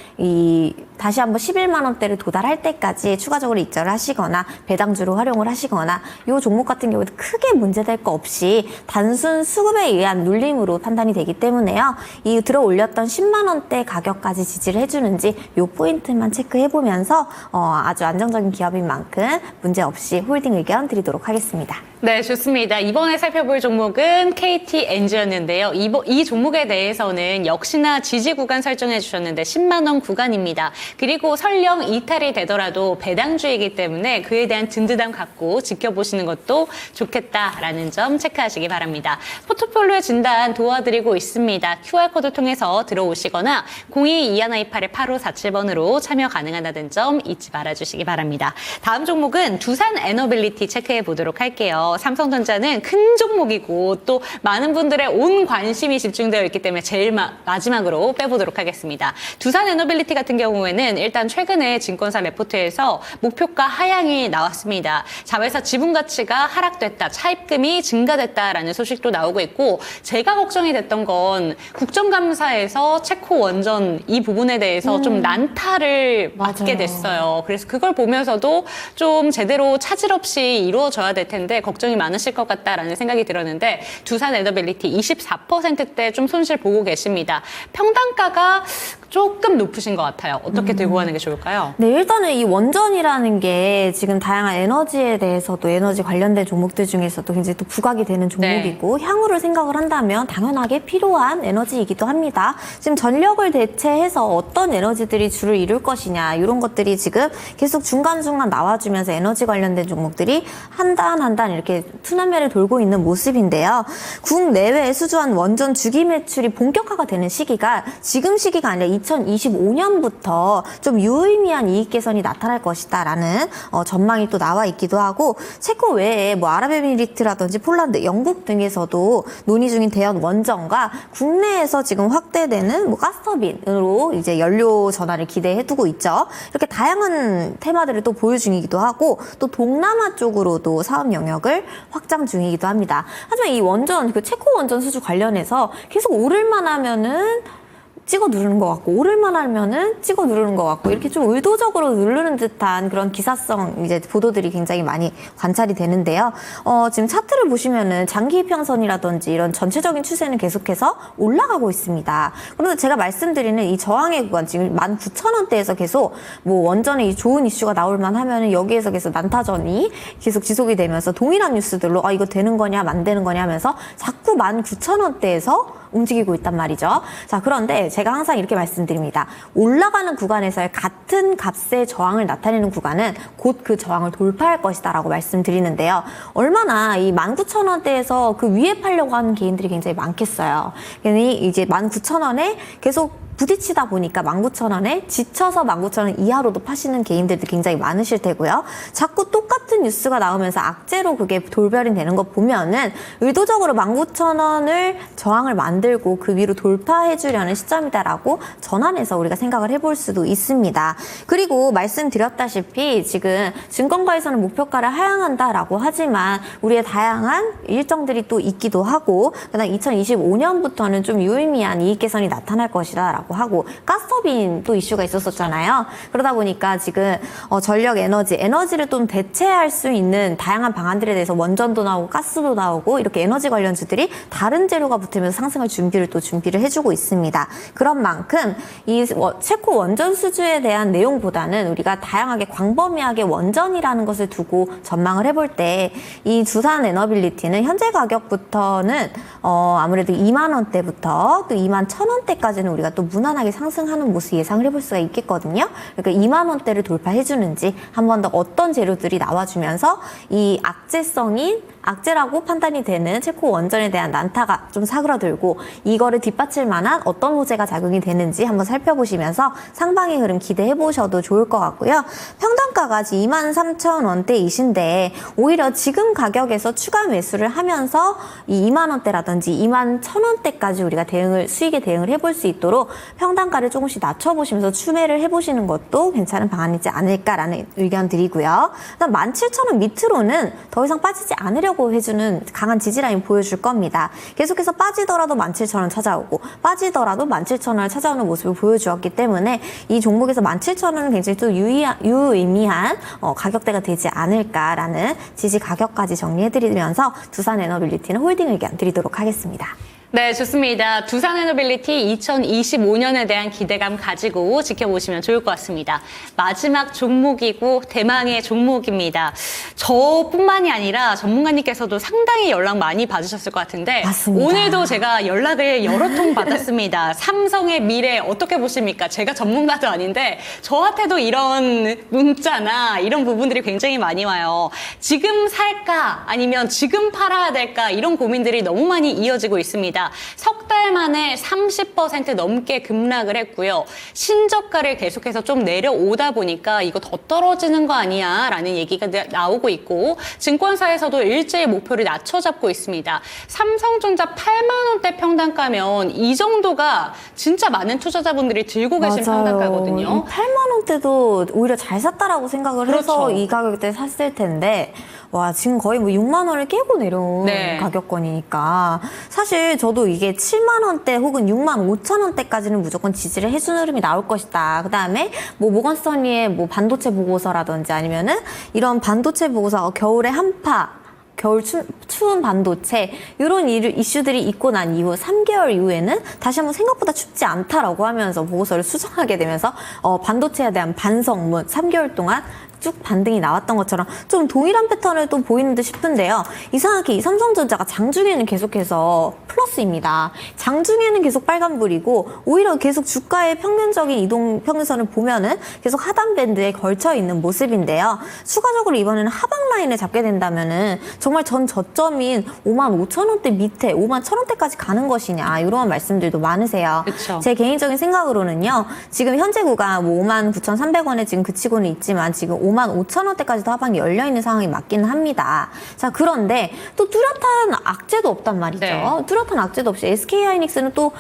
다시 한번 11만 원대를 도달할 때까지 추가적으로 입절을 하시거나 배당주로 활용을 하시거나 이 종목 같은 경우에도 크게 문제될 거 없이 단순 수급에 의한 눌림으로 판단이 되기 때문에요. 이 들어 올렸던 10만 원대 가격까지 지지를 해주는지 이 포인트만 체크해보면서 아주 안정적인 기업인 만큼 문제 없이 홀딩 의견 드리도록 하겠습니다. 네, 좋습니다. 이번에 살펴볼 종목은 KTNG였는데요. 이 종목에 대해서는 역시나 지지 구간 설정해 주셨는데 10만 원 구간입니다. 그리고 설령 이탈이 되더라도 배당주이기 때문에 그에 대한 든든함 갖고 지켜보시는 것도 좋겠다라는 점 체크하시기 바랍니다. 포트폴리오 진단 도와드리고 있습니다. QR코드 통해서 들어오시거나 022128-8547번으로 참여 가능하다는 점 잊지 말아주시기 바랍니다. 다음 종목은 두산 에너빌리티 체크해 보도록 할게요. 삼성전자는 큰 종목이고 또 많은 분들의 온 관심이 집중되어 있기 때문에 제일 마지막으로 빼보도록 하겠습니다. 두산 에너빌리티 같은 경우에는 일단 최근에 증권사 레포트에서 목표가 하향이 나왔습니다. 자회사 지분 가치가 하락됐다, 차입금이 증가됐다라는 소식도 나오고 있고 제가 걱정이 됐던 건 국정감사에서 체코 원전 이 부분에 대해서 좀 난타를 맞게 됐어요. 그래서 그걸 보면서도 좀 제대로 차질 없이 이루어져야 될 텐데 걱정이 많으실 것 같다라는 생각이 들었는데 두산 에너빌리티 24%대 좀 손실 보고 계십니다. 평단가가 조금 높으신 것 같아요. 어떻게 들고 가는 게 좋을까요? 네, 일단은 이 원전이라는 게 지금 다양한 에너지에 대해서도 에너지 관련된 종목들 중에서도 굉장히 또 부각이 되는 종목이고 향후를 생각을 한다면 당연하게 필요한 에너지이기도 합니다. 지금 전력을 대체해서 어떤 에너지들이 주를 이룰 것이냐 이런 것들이 지금 계속 중간중간 나와주면서 에너지 관련된 종목들이 한 단 이렇게 투남매를 돌고 있는 모습인데요. 국내외에 수주한 원전 주기 매출이 본격화가 되는 시기가 지금 시기가 아니라 2025년부터 좀 유의미한 이익 개선이 나타날 것이다라는 전망이 또 나와 있기도 하고 체코 외에 뭐 아랍에미리트라든지 폴란드, 영국 등에서도 논의 중인 대형 원전과 국내에서 지금 확대되는 뭐 가스터빈으로 이제 연료 전환을 기대해 두고 있죠. 이렇게 다양한 테마들을 또 보유 중이기도 하고 또 동남아 쪽으로도 사업 영역을 확장 중이기도 합니다. 하지만 이 원전, 그 체코 원전 수주 관련해서 계속 오를만 하면은 찍어 누르는 것 같고 오를만 하면은 찍어 누르는 것 같고 이렇게 좀 의도적으로 누르는 듯한 그런 기사성 이제 보도들이 굉장히 많이 관찰이 되는데요. 지금 차트를 보시면은 장기 이평선이라든지 이런 전체적인 추세는 계속해서 올라가고 있습니다. 그런데 제가 말씀드리는 이 저항의 구간 지금 19,000원대에서 계속 뭐 원전에 좋은 이슈가 나올 만 하면은 여기에서 계속 난타전이 계속 지속이 되면서 동일한 뉴스들로 이거 되는 거냐 안 되는 거냐 하면서 자꾸 19,000원대에서 움직이고 있단 말이죠. 자, 그런데 제가 항상 이렇게 말씀드립니다. 올라가는 구간에서의 같은 값의 저항을 나타내는 구간은 곧 그 저항을 돌파할 것이다 라고 말씀드리는데요. 얼마나 이 19,000원대에서 그 위에 팔려고 하는 개인들이 굉장히 많겠어요. 괜히 이제 19,000원에 계속 부딪히다 보니까 19,000원에 지쳐서 19,000원 이하로도 파시는 개인들도 굉장히 많으실 테고요. 자꾸 똑같은 뉴스가 나오면서 악재로 그게 돌변이 되는 거 보면은 의도적으로 19,000원을 저항을 만들고 그 위로 돌파해 주려는 시점이다라고 전환해서 우리가 생각을 해볼 수도 있습니다. 그리고 말씀드렸다시피 지금 증권가에서는 목표가를 하향한다라고 하지만 우리의 다양한 일정들이 또 있기도 하고 그다음 2025년부터는 좀 유의미한 이익 개선이 나타날 것이다라고 하고 가스터빈 또 이슈가 있었었잖아요. 그러다 보니까 지금 전력 에너지를 좀 대체할 수 있는 다양한 방안들에 대해서 원전도 나오고 가스도 나오고 이렇게 에너지 관련주들이 다른 재료가 붙으면서 상승할 준비를 해주고 있습니다. 그런 만큼 이 체코 원전 수주에 대한 내용보다는 우리가 다양하게 광범위하게 원전이라는 것을 두고 전망을 해볼 때 이 두산 에너빌리티는 현재 가격부터는 아무래도 2만 원대부터 또 2만 1,000원대까지는 우리가 또 무난하게 상승하는 모습 예상을 해볼 수가 있겠거든요. 그러니까 2만 원대를 돌파해주는지 한 번 더 어떤 재료들이 나와주면서 이 악재라고 판단이 되는 첼코 원전에 대한 난타가 좀 사그라들고 이거를 뒷받칠 만한 어떤 호재가 작용이 되는지 한번 살펴보시면서 상방의 흐름 기대해 보셔도 좋을 것 같고요. 평단가가 23,000원대이신데 오히려 지금 가격에서 추가 매수를 하면서 이 2만 원대라든지 2만 1,000원대까지 우리가 수익에 대응을 해볼 수 있도록 평단가를 조금씩 낮춰보시면서 추매를 해보시는 것도 괜찮은 방안이지 않을까라는 의견 드리고요. 그다음 17,000원 밑으로는 더 이상 빠지지 않으려고 해주는 강한 지지라인 보여줄 겁니다. 계속해서 빠지더라도 17,000원 찾아오고 빠지더라도 17,000원을 찾아오는 모습을 보여주었기 때문에 이 종목에서 17,000원은 굉장히 또 유의미한 가격대가 되지 않을까라는 지지 가격까지 정리해드리면서 두산에너빌리티는 홀딩 의견 드리도록 하겠습니다. 네, 좋습니다. 두산에너빌리티 2025년에 대한 기대감 가지고 지켜보시면 좋을 것 같습니다. 마지막 종목이고 대망의 종목입니다. 저뿐만이 아니라 전문가님께서도 상당히 연락 많이 받으셨을 것 같은데 맞습니다. 오늘도 제가 연락을 여러 통 받았습니다. 삼성의 미래 어떻게 보십니까? 제가 전문가도 아닌데 저한테도 이런 문자나 이런 부분들이 굉장히 많이 와요. 지금 살까? 아니면 지금 팔아야 될까? 이런 고민들이 너무 많이 이어지고 있습니다. 석 달 만에 30% 넘게 급락을 했고요. 신저가를 계속해서 좀 내려오다 보니까 이거 더 떨어지는 거 아니야? 라는 얘기가 나오고 있고 증권사에서도 일제히 목표를 낮춰잡고 있습니다. 삼성전자 8만 원대 평단가면 이 정도가 진짜 많은 투자자분들이 들고 계신 평단가거든요. 8만 원대도 오히려 잘 샀다라고 생각을 그렇죠. 해서 이 가격대 샀을 텐데 와 지금 거의 뭐 6만 원을 깨고 내려온 네. 가격권이니까 사실 저도 이게 7만 원대 혹은 6만 5천 원대까지는 무조건 지지를 해주는 흐름이 나올 것이다. 그 다음에 뭐 모건스턴리의 뭐 반도체 보고서라든지 아니면은 이런 반도체 보고서 겨울에 한파 겨울 추운 반도체 이런 이슈들이 있고 난 이후 3개월 이후에는 다시 한번 생각보다 춥지 않다라고 하면서 보고서를 수정하게 되면서 반도체에 대한 반성문 3개월 동안 쭉 반등이 나왔던 것처럼 좀 동일한 패턴을 또 보이는 듯 싶은데요. 이상하게 이 삼성전자가 장중에는 계속해서 플러스입니다. 장중에는 계속 빨간불이고 오히려 계속 주가의 평균적인 이동 평균선을 보면은 계속 하단 밴드에 걸쳐 있는 모습인데요. 추가적으로 이번에는 하방 라인을 잡게 된다면은 정말 전 저점인 55,000원대 밑에 51,000원대까지 가는 것이냐 이런 말씀들도 많으세요. 그쵸. 제 개인적인 생각으로는요. 지금 현재 구간 뭐 59,300원에 지금 그치고는 있지만 지금 55,000원대까지도 하방이 열려있는 상황이 맞기는 합니다. 자, 그런데 또 뚜렷한 악재도 없단 말이죠. 네. 뚜렷한 악재도 없이 SK하이닉스는 또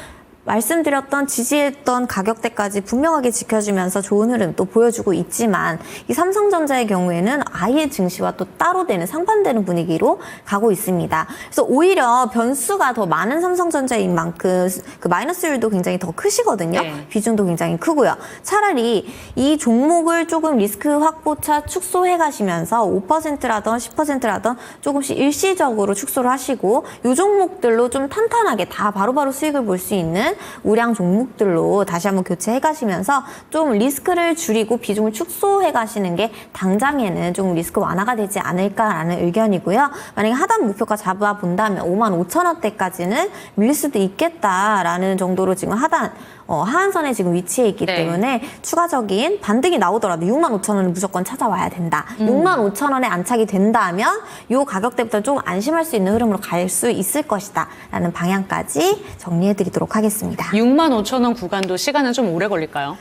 말씀드렸던 지지했던 가격대까지 분명하게 지켜주면서 좋은 흐름 또 보여주고 있지만 이 삼성전자의 경우에는 아예 증시와 또 따로 되는 상반되는 분위기로 가고 있습니다. 그래서 오히려 변수가 더 많은 삼성전자인 만큼 그 마이너스율도 굉장히 더 크시거든요. 네. 비중도 굉장히 크고요. 차라리 이 종목을 조금 리스크 확보차 축소해 가시면서 5%라던 10%라던 조금씩 일시적으로 축소를 하시고 이 종목들로 좀 탄탄하게 다 바로바로 수익을 볼 수 있는 우량 종목들로 다시 한번 교체해 가시면서 좀 리스크를 줄이고 비중을 축소해 가시는 게 당장에는 좀 리스크 완화가 되지 않을까라는 의견이고요. 만약에 하단 목표가 잡아본다면 55,000원대까지는 밀릴 수도 있겠다라는 정도로 지금 하한선에 지금 위치해 있기 네. 때문에 추가적인 반등이 나오더라도 65,000원을 무조건 찾아와야 된다. 65,000원에 안착이 된다면 이 가격대부터 좀 안심할 수 있는 흐름으로 갈 수 있을 것이다 라는 방향까지 정리해 드리도록 하겠습니다. 65,000원 구간도 시간은 좀 오래 걸릴까요?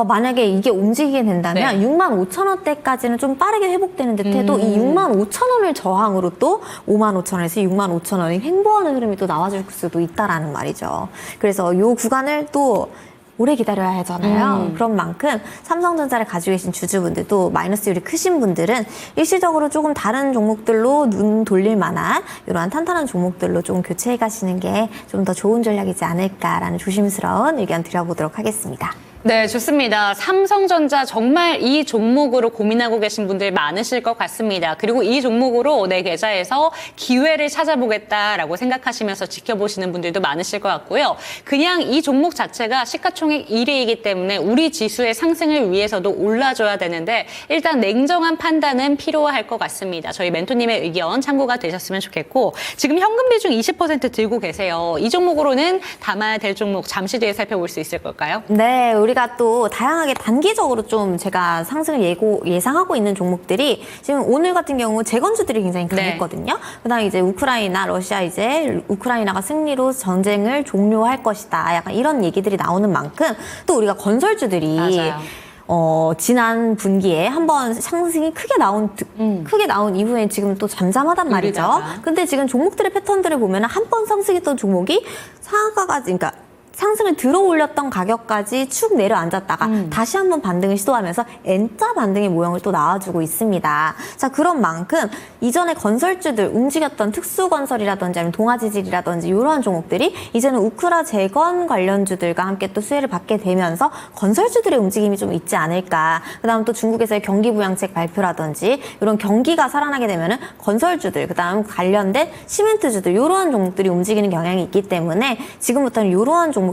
만약에 이게 움직이게 된다면 네. 65,000원대까지는 좀 빠르게 회복되는 듯 해도 이 65,000원을 저항으로 또 55,000원에서 65,000원이 횡보하는 흐름이 또 나와줄 수도 있다라는 말이죠. 그래서 이 구간을 또 오래 기다려야 하잖아요. 그런 만큼 삼성전자를 가지고 계신 주주분들도 마이너스율이 크신 분들은 일시적으로 조금 다른 종목들로 눈 돌릴 만한 이러한 탄탄한 종목들로 조금 교체해 가시는 게 좀 더 좋은 전략이지 않을까라는 조심스러운 의견 드려보도록 하겠습니다. 네, 좋습니다. 삼성전자 정말 이 종목으로 고민하고 계신 분들 많으실 것 같습니다. 그리고 이 종목으로 내 계좌에서 기회를 찾아보겠다라고 생각하시면서 지켜보시는 분들도 많으실 것 같고요. 그냥 이 종목 자체가 시가총액 1위이기 때문에 우리 지수의 상승을 위해서도 올라줘야 되는데 일단 냉정한 판단은 필요할 것 같습니다. 저희 멘토님의 의견 참고가 되셨으면 좋겠고 지금 현금 비중 20% 들고 계세요. 이 종목으로는 담아야 될 종목 잠시 뒤에 살펴볼 수 있을 걸까요? 네, 우리가 또 다양하게 단기적으로 좀 제가 상승을 예상하고 있는 종목들이 지금 오늘 같은 경우 재건주들이 굉장히 강했거든요. 그다음에 이제 러시아 이제 우크라이나가 승리로 전쟁을 종료할 것이다. 약간 이런 얘기들이 나오는 만큼 또 우리가 건설주들이 맞아요. 지난 분기에 한번 상승이 크게 나온 이후에 지금 또 잠잠하단 말이죠. 유리다가. 근데 지금 종목들의 패턴들을 보면 한 번 상승했던 종목이 상한가까지, 그러니까 상승을 들어 올렸던 가격까지 축 내려앉았다가 다시 한번 반등을 시도하면서 N자 반등의 모형을 또 나와주고 있습니다. 자, 그런 만큼 이전에 건설주들 움직였던 특수건설이라든지 아니면 동아지질이라든지 이러한 종목들이 이제는 우크라 재건 관련주들과 함께 또 수혜를 받게 되면서 건설주들의 움직임이 좀 있지 않을까. 그다음 또 중국에서의 경기부양책 발표라든지 이런 경기가 살아나게 되면은 건설주들, 그다음 관련된 시멘트주들 이러한 종목들이 움직이는 경향이 있기 때문에 지금부터는 이러한 종목들을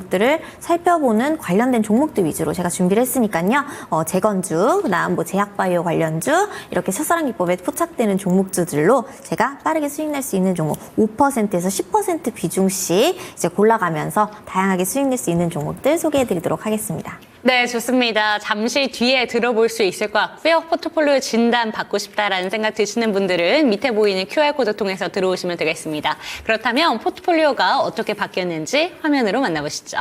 살펴보는 관련된 종목들 위주로 제가 준비를 했으니까요. 재건주, 그다음 뭐 제약바이오 관련주 이렇게 첫사랑 기법에 포착되는 종목주들로 제가 빠르게 수익 낼 수 있는 종목 5%에서 10% 비중씩 이제 골라가면서 다양하게 수익 낼 수 있는 종목들 소개해드리도록 하겠습니다. 네, 좋습니다. 잠시 뒤에 들어볼 수 있을 것 같고요. 포트폴리오 진단 받고 싶다라는 생각 드시는 분들은 밑에 보이는 QR코드 통해서 들어오시면 되겠습니다. 그렇다면 포트폴리오가 어떻게 바뀌었는지 화면으로 만나보시죠.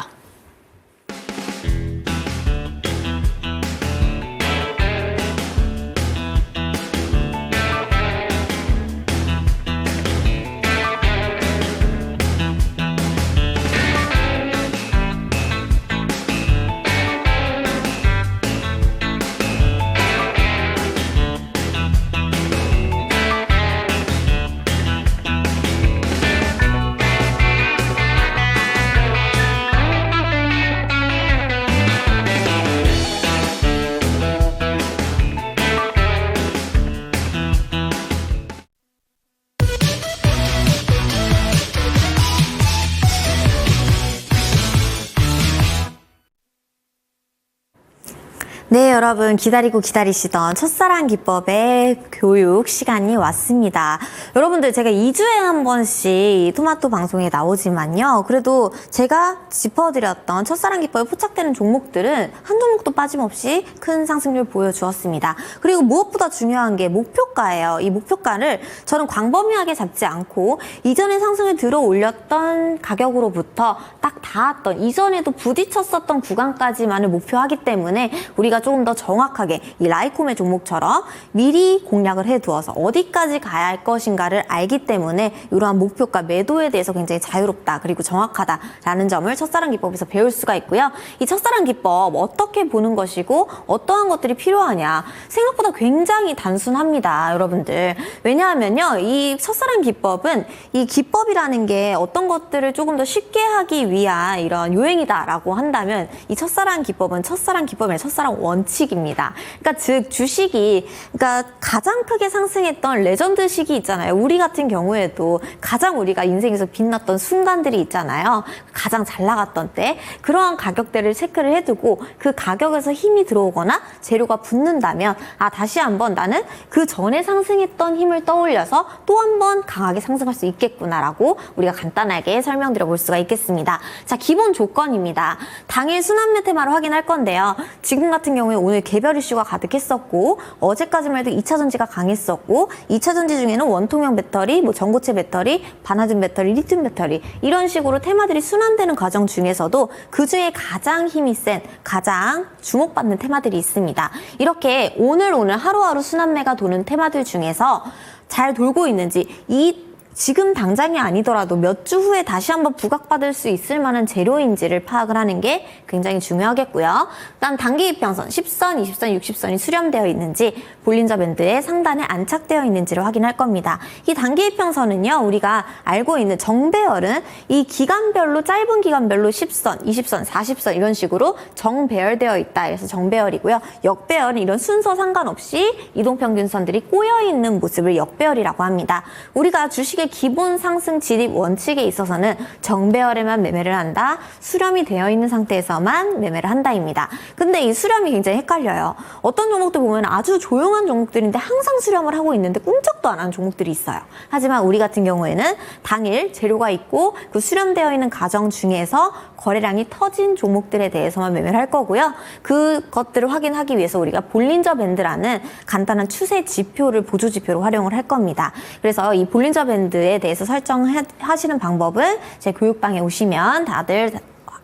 네, 여러분 기다리고 기다리시던 첫사랑 기법의 교육 시간이 왔습니다. 여러분들 제가 2주에 한 번씩 토마토 방송에 나오지만요. 그래도 제가 짚어드렸던 첫사랑 기법에 포착되는 종목들은 한 종목도 빠짐없이 큰 상승률 보여주었습니다. 그리고 무엇보다 중요한 게 목표가예요. 이 목표가를 저는 광범위하게 잡지 않고 이전에 상승을 들어 올렸던 가격으로부터 딱 닿았던 이전에도 부딪혔었던 구간까지만을 목표하기 때문에 우리가 조금 더 정확하게 이 라이콤의 종목처럼 미리 공략을 해두어서 어디까지 가야 할 것인가를 알기 때문에 이러한 목표가 매도에 대해서 굉장히 자유롭다 그리고 정확하다라는 점을 첫사랑 기법에서 배울 수가 있고요. 이 첫사랑 기법 어떻게 보는 것이고 어떠한 것들이 필요하냐 생각보다 굉장히 단순합니다. 여러분들 왜냐하면요 이 첫사랑 기법은 이 기법이라는 게 어떤 것들을 조금 더 쉽게 하기 위한 이런 요행이다라고 한다면 이 첫사랑 기법은 첫사랑 기법의 첫사랑 원칙입니다. 그러니까 즉 주식이 그러니까 가장 크게 상승했던 레전드 시기 있잖아요. 우리 같은 경우에도 가장 우리가 인생에서 빛났던 순간들이 있잖아요. 가장 잘 나갔던 때 그러한 가격대를 체크를 해두고 그 가격에서 힘이 들어오거나 재료가 붙는다면 아 다시 한번 나는 그 전에 상승했던 힘을 떠올려서 또 한 번 강하게 상승할 수 있겠구나라고 우리가 간단하게 설명드려 볼 수가 있겠습니다. 자 기본 조건입니다. 당일 순환매 테마로 확인할 건데요. 지금 같은 경우에 오늘 개별 이슈가 가득했었고 어제까지만 해도 2차 전지가 강했었고 2차 전지 중에는 원통형 배터리, 뭐 전고체 배터리, 반하준 배터리, 리튬 배터리 이런 식으로 테마들이 순환되는 과정 중에서도 그중에 가장 힘이 센 가장 주목받는 테마들이 있습니다. 이렇게 오늘 하루하루 순환매가 도는 테마들 중에서 잘 돌고 있는지 이 지금 당장이 아니더라도 몇 주 후에 다시 한번 부각받을 수 있을 만한 재료인지를 파악을 하는 게 굉장히 중요하겠고요. 그다음 단기 이평선 10선, 20선, 60선이 수렴되어 있는지 볼린저 밴드의 상단에 안착되어 있는지를 확인할 겁니다. 이 단기 이평선은요, 우리가 알고 있는 정배열은 이 기간별로 짧은 기간별로 10선, 20선, 40선 이런 식으로 정배열되어 있다. 그래서 정배열이고요. 역배열은 이런 순서 상관없이 이동평균선들이 꼬여있는 모습을 역배열이라고 합니다. 우리가 주식의 기본 상승 진입 원칙에 있어서는 정배열에만 매매를 한다, 수렴이 되어 있는 상태에서만 매매를 한다입니다. 근데 이 수렴이 굉장히 헷갈려요. 어떤 종목들 보면 아주 조용한 종목들인데 항상 수렴을 하고 있는데 꿈쩍도 안 하는 종목들이 있어요. 하지만 우리 같은 경우에는 당일 재료가 있고 그 수렴되어 있는 과정 중에서 거래량이 터진 종목들에 대해서만 매매를 할 거고요. 그것들을 확인하기 위해서 우리가 볼린저 밴드라는 간단한 추세 지표를 보조 지표로 활용을 할 겁니다. 그래서 이 볼린저 밴드에 대해서 설정하시는 방법은 제 교육방에 오시면 다들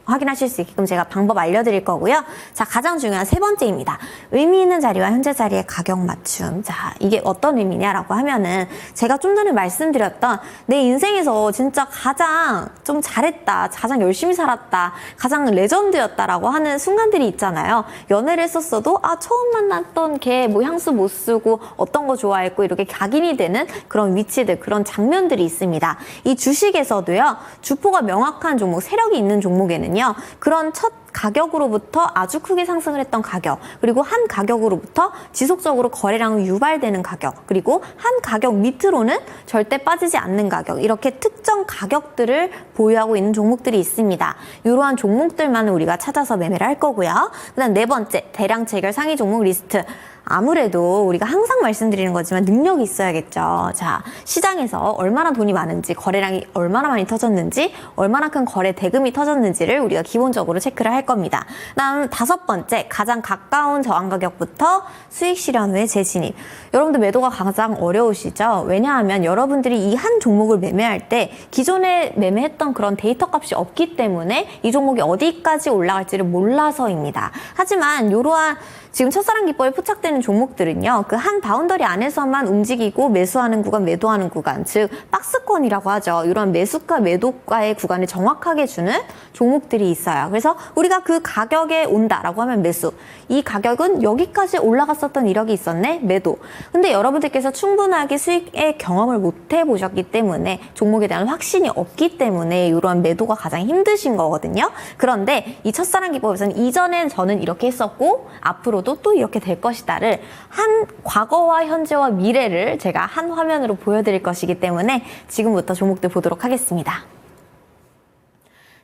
확인하실 수 있게끔 제가 방법 알려드릴 거고요. 자, 가장 중요한 세 번째입니다. 의미 있는 자리와 현재 자리의 가격 맞춤. 자, 이게 어떤 의미냐라고 하면은 제가 좀 전에 말씀드렸던 내 인생에서 진짜 가장 좀 잘했다, 가장 열심히 살았다, 가장 레전드였다라고 하는 순간들이 있잖아요. 연애를 했었어도 처음 만났던 걔 뭐 향수 못 쓰고 어떤 거 좋아했고 이렇게 각인이 되는 그런 위치들, 그런 장면들이 있습니다. 이 주식에서도요, 주포가 명확한 종목, 세력이 있는 종목에는 그런 첫 가격으로부터 아주 크게 상승을 했던 가격, 그리고 한 가격으로부터 지속적으로 거래량이 유발되는 가격, 그리고 한 가격 밑으로는 절대 빠지지 않는 가격, 이렇게 특정 가격들을 보유하고 있는 종목들이 있습니다. 이러한 종목들만 우리가 찾아서 매매를 할 거고요. 그다음 네 번째, 대량 체결 상위 종목 리스트. 아무래도 우리가 항상 말씀드리는 거지만 능력이 있어야겠죠. 자, 시장에서 얼마나 돈이 많은지, 거래량이 얼마나 많이 터졌는지, 얼마나 큰 거래 대금이 터졌는지를 우리가 기본적으로 체크를 할 겁니다. 다음 다섯 번째, 가장 가까운 저항 가격부터 수익 실현 후에 재진입. 여러분들 매도가 가장 어려우시죠? 왜냐하면 여러분들이 이 한 종목을 매매할 때 기존에 매매했던 그런 데이터 값이 없기 때문에 이 종목이 어디까지 올라갈지를 몰라서입니다. 하지만 이러한 지금 첫사랑 기법에 포착되는 종목들은요, 그 한 바운더리 안에서만 움직이고 매수하는 구간, 매도하는 구간, 즉 박스권이라고 하죠. 이런 매수가, 매도가의 구간을 정확하게 주는 종목들이 있어요. 그래서 우리가 그 가격에 온다라고 하면 매수, 이 가격은 여기까지 올라갔었던 이력이 있었네, 매도. 근데 여러분들께서 충분하게 수익의 경험을 못 해보셨기 때문에, 종목에 대한 확신이 없기 때문에 이런 매도가 가장 힘드신 거거든요. 그런데 이 첫사랑 기법에서는 이전엔 저는 이렇게 했었고 앞으로도 또 이렇게 될 것이다를 한 과거와 현재와 미래를 제가 한 화면으로 보여드릴 것이기 때문에 지금부터 종목들 보도록 하겠습니다.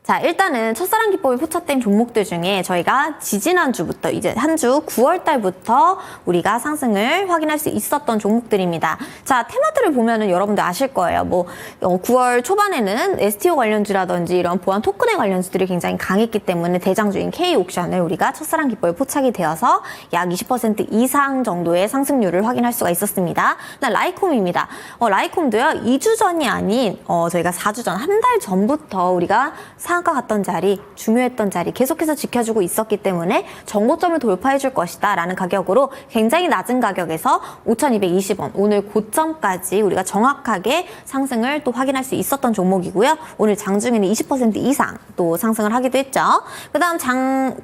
자, 일단은 첫사랑 기법에 포착된 종목들 중에 저희가 지지난주부터 이제 한 주 9월 달부터 우리가 상승을 확인할 수 있었던 종목들입니다. 자, 테마들을 보면은 여러분들 아실 거예요. 뭐 9월 초반에는 STO 관련주라든지 이런 보안 토큰의 관련주들이 굉장히 강했기 때문에 대장주인 K옥션을 우리가 첫사랑 기법에 포착이 되어서 약 20% 이상 정도의 상승률을 확인할 수가 있었습니다. 라이콤입니다. 라이콤도요, 2주 전이 아닌 저희가 4주 전, 한 달 전부터 우리가 상한가 갔던 자리, 중요했던 자리 계속해서 지켜주고 있었기 때문에 정고점을 돌파해 줄 것이다 라는 가격으로 굉장히 낮은 가격에서 5,220원, 오늘 고점까지 우리가 정확하게 상승을 또 확인할 수 있었던 종목이고요. 오늘 장중에는 20% 이상 또 상승을 하기도 했죠. 그 다음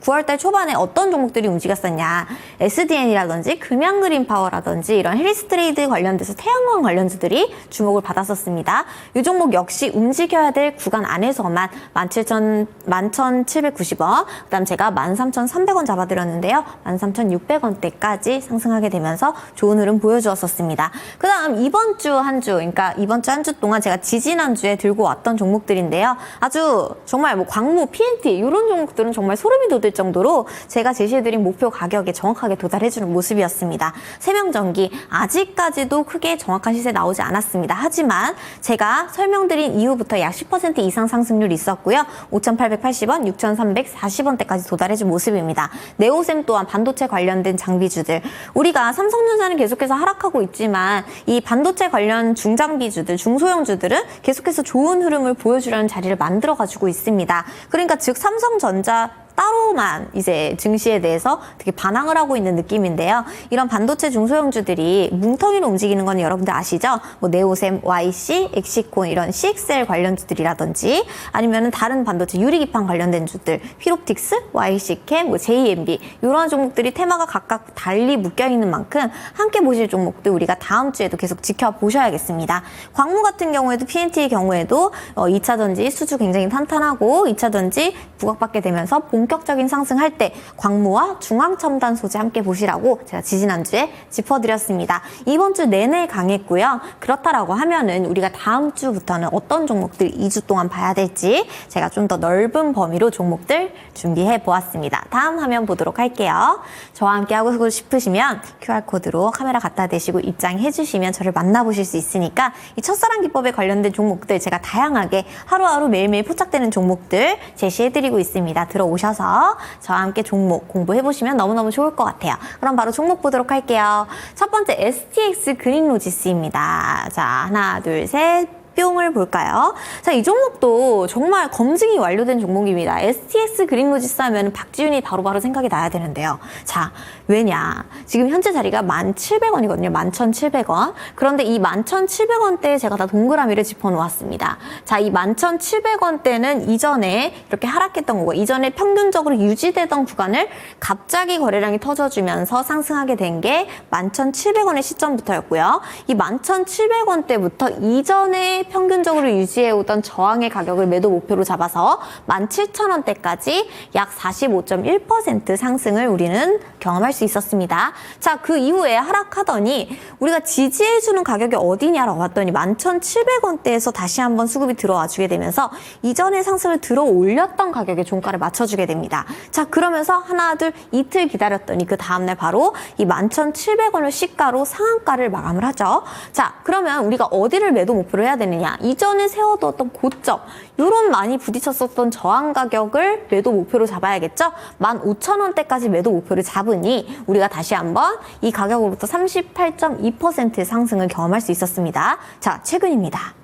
9월달 초반에 어떤 종목들이 움직였었냐, SDN이라든지 금양그린파워라든지 이런 헬리스트레이드 관련돼서 태양광 관련주들이 주목을 받았었습니다. 이 종목 역시 움직여야 될 구간 안에서만 11,790원, 그 다음 제가 13,300원 잡아드렸는데요. 13,600원대까지 상승하게 되면서 좋은 흐름 보여주었었습니다. 그 다음 이번 주 한 주, 그러니까 이번 주 한 주 동안 제가 지지난주에 들고 왔던 종목들인데요. 아주 정말 뭐 광무, PNT 이런 종목들은 정말 소름이 돋을 정도로 제가 제시해드린 목표 가격에 정확하게 도달해주는 모습이었습니다. 세명전기 아직까지도 크게 정확한 시세 나오지 않았습니다. 하지만 제가 설명드린 이후부터 약 10% 이상 상승률이 있었고요. 5,880원, 6,340원대까지 도달해준 모습입니다. 네오셈 또한 반도체 관련된 장비주들, 우리가 삼성전자는 계속해서 하락하고 있지만 이 반도체 관련 중장비주들, 중소형주들은 계속해서 좋은 흐름을 보여주려는 자리를 만들어가지고 있습니다. 그러니까 즉 삼성전자 따로만 이제 증시에 대해서 되게 반항을 하고 있는 느낌인데요. 이런 반도체 중소형주들이 뭉텅이로 움직이는 건 여러분들 아시죠? 뭐 네오셈, YC, 엑시콘 이런 CXL 관련주들이라든지 아니면은 다른 반도체 유리기판 관련된 주들, 휘롭틱스, YC캠, 뭐 JMB 이런 종목들이 테마가 각각 달리 묶여 있는 만큼 함께 보실 종목들 우리가 다음 주에도 계속 지켜보셔야겠습니다. 광무 같은 경우에도 PNT의 경우에도 2차 전지 수주 굉장히 탄탄하고 2차 전지 부각받게 되면서 본격적인 상승할 때 광무와 중앙첨단 소재 함께 보시라고 제가 지지난주에 짚어드렸습니다. 이번 주 내내 강했고요. 그렇다라고 하면은 우리가 다음 주부터는 어떤 종목들 2주 동안 봐야 될지 제가 좀 더 넓은 범위로 종목들 준비해 보았습니다. 다음 화면 보도록 할게요. 저와 함께 하고 싶으시면 QR코드로 카메라 갖다 대시고 입장해 주시면 저를 만나보실 수 있으니까 이 첫사랑 기법에 관련된 종목들 제가 다양하게 하루하루 매일매일 포착되는 종목들 제시해드리고 있습니다. 들어오셔서 저와 함께 종목 공부해보시면 너무너무 좋을 것 같아요. 그럼 바로 종목 보도록 할게요. 첫 번째 STX 그린로지스입니다. 자, 하나, 둘, 셋. 뿅을 볼까요? 자, 이 종목도 정말 검증이 완료된 종목입니다. STX 그린로지스 하면 박지윤이 바로바로 생각이 나야 되는데요. 자, 왜냐? 지금 현재 자리가 11,700원이거든요. 11,700원. 그런데 이 11,700원대에 제가 다 동그라미를 짚어놓았습니다. 자, 이 11,700원대는 이전에 이렇게 하락했던 거고 이전에 평균적으로 유지되던 구간을 갑자기 거래량이 터져주면서 상승하게 된 게 11,700원의 시점부터였고요. 이 11,700원대부터 이전에 평균적으로 유지해오던 저항의 가격을 매도 목표로 잡아서 17,000원대까지 약 45.1% 상승을 우리는 경험할 수 있었습니다. 자, 그 이후에 하락하더니 우리가 지지해주는 가격이 어디냐라고 봤더니 11,700원대에서 다시 한번 수급이 들어와 주게 되면서 이전의 상승을 들어 올렸던 가격에 종가를 맞춰주게 됩니다. 자, 그러면서 하나, 둘, 이틀 기다렸더니 그 다음날 바로 이 11,700원을 시가로 상한가를 마감을 하죠. 자, 그러면 우리가 어디를 매도 목표로 해야 되느냐? 이전에 세워두었던 고점, 이런 많이 부딪혔었던 저항 가격을 매도 목표로 잡아야겠죠? 15,000원대까지 매도 목표를 잡으니 우리가 다시 한번 이 가격으로부터 38.2%의 상승을 경험할 수 있었습니다. 자, 최근입니다.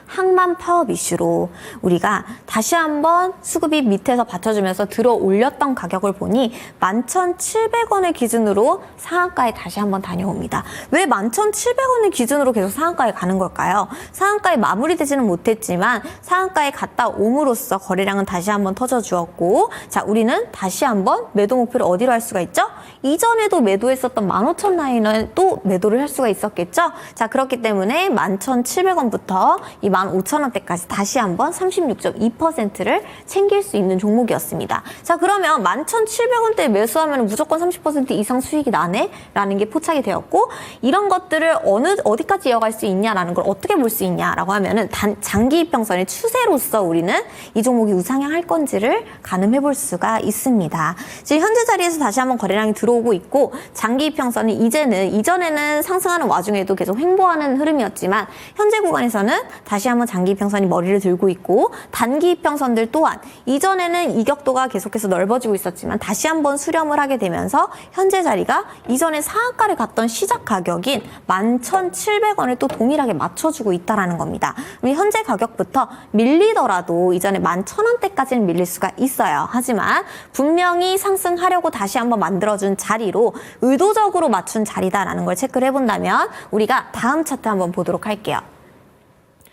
항만 파업 이슈로 우리가 다시 한번 수급이 밑에서 받쳐주면서 들어 올렸던 가격을 보니 11,700원을 기준으로 상한가에 다시 한번 다녀옵니다. 왜 11,700원을 기준으로 계속 상한가에 가는 걸까요? 상한가에 마무리되지는 못했지만 상한가에 갔다 옴으로써 거래량은 다시 한번 터져주었고, 자, 우리는 다시 한번 매도 목표를 어디로 할 수가 있죠? 이전에도 매도했었던 15,000 라인을 또 매도를 할 수가 있었겠죠? 자, 그렇기 때문에 11,700원부터 이 15,000원대까지 다시 한번 36.2%를 챙길 수 있는 종목이었습니다. 자, 그러면 11,700원대에 매수하면 무조건 30% 이상 수익이 나네? 라는 게 포착이 되었고, 이런 것들을 어디까지 이어갈 수 있냐라는 걸 어떻게 볼 수 있냐라고 하면은 장기 이평선의 추세로서 우리는 이 종목이 우상향할 건지를 가늠해 볼 수가 있습니다. 지금 현재 자리에서 다시 한번 거래량이 들어오고 있고, 장기 이평선은 이전에는 상승하는 와중에도 계속 횡보하는 흐름이었지만 현재 구간에서는 다시 한번 장기 이평선이 머리를 들고 있고, 단기 이평선들 또한 이전에는 이격도가 계속해서 넓어지고 있었지만 다시 한번 수렴을 하게 되면서 현재 자리가 이전에 상한가를 갔던 시작 가격인 11,700원을 또 동일하게 맞춰주고 있다는 겁니다. 현재 가격부터 밀리더라도 이전에 11,000원대까지는 밀릴 수가 있어요. 하지만 분명히 상승하려고 다시 한번 만들어준 자리로 의도적으로 맞춘 자리다라는 걸 체크를 해본다면 우리가 다음 차트 한번 보도록 할게요.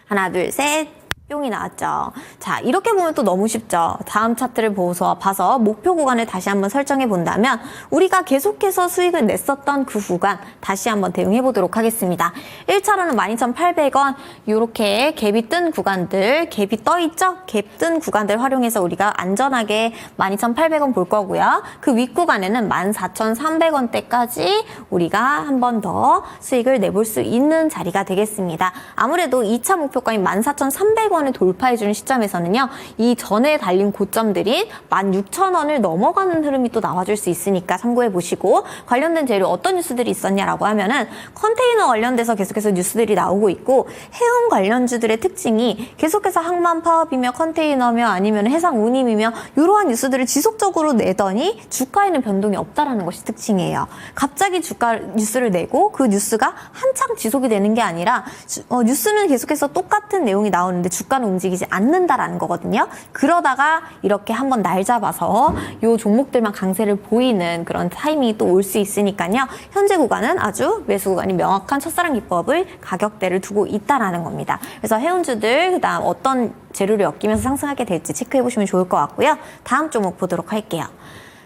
하나, 둘, 셋. 뿅이 나왔죠. 자, 이렇게 보면 또 너무 쉽죠. 다음 차트를 봐서 목표 구간을 다시 한번 설정해 본다면 우리가 계속해서 수익을 냈었던 그 구간 다시 한번 대응해 보도록 하겠습니다. 1차로는 12,800원 이렇게 갭이 뜬 구간들, 갭이 떠 있죠? 갭 뜬 구간들 활용해서 우리가 안전하게 12,800원 볼 거고요. 그 윗구간에는 14,300원대까지 우리가 한 번 더 수익을 내볼 수 있는 자리가 되겠습니다. 아무래도 2차 목표가인 14,300원 을 돌파해주는 시점에서는요, 이 전에 달린 고점들인 16,000원을 넘어가는 흐름이 또 나와줄 수 있으니까 참고해 보시고, 관련된 재료 어떤 뉴스들이 있었냐라고 하면은 컨테이너 관련돼서 계속해서 뉴스들이 나오고 있고, 해운 관련주들의 특징이 계속해서 항만 파업이며 컨테이너며 아니면 해상 운임이며 이러한 뉴스들을 지속적으로 내더니 주가에는 변동이 없다라는 것이 특징이에요. 갑자기 주가 뉴스를 내고 그 뉴스가 한창 지속이 되는 게 아니라 뉴스는 계속해서 똑같은 내용이 나오는데 주가 주가는 움직이지 않는다라는 거거든요. 그러다가 이렇게 한번 날 잡아서 요 종목들만 강세를 보이는 그런 타이밍이 또 올 수 있으니까요. 현재 구간은 아주 매수 구간이 명확한 첫사랑 기법을 가격대를 두고 있다라는 겁니다. 그래서 해운주들 그다음 어떤 재료를 엮이면서 상승하게 될지 체크해 보시면 좋을 것 같고요. 다음 종목 보도록 할게요.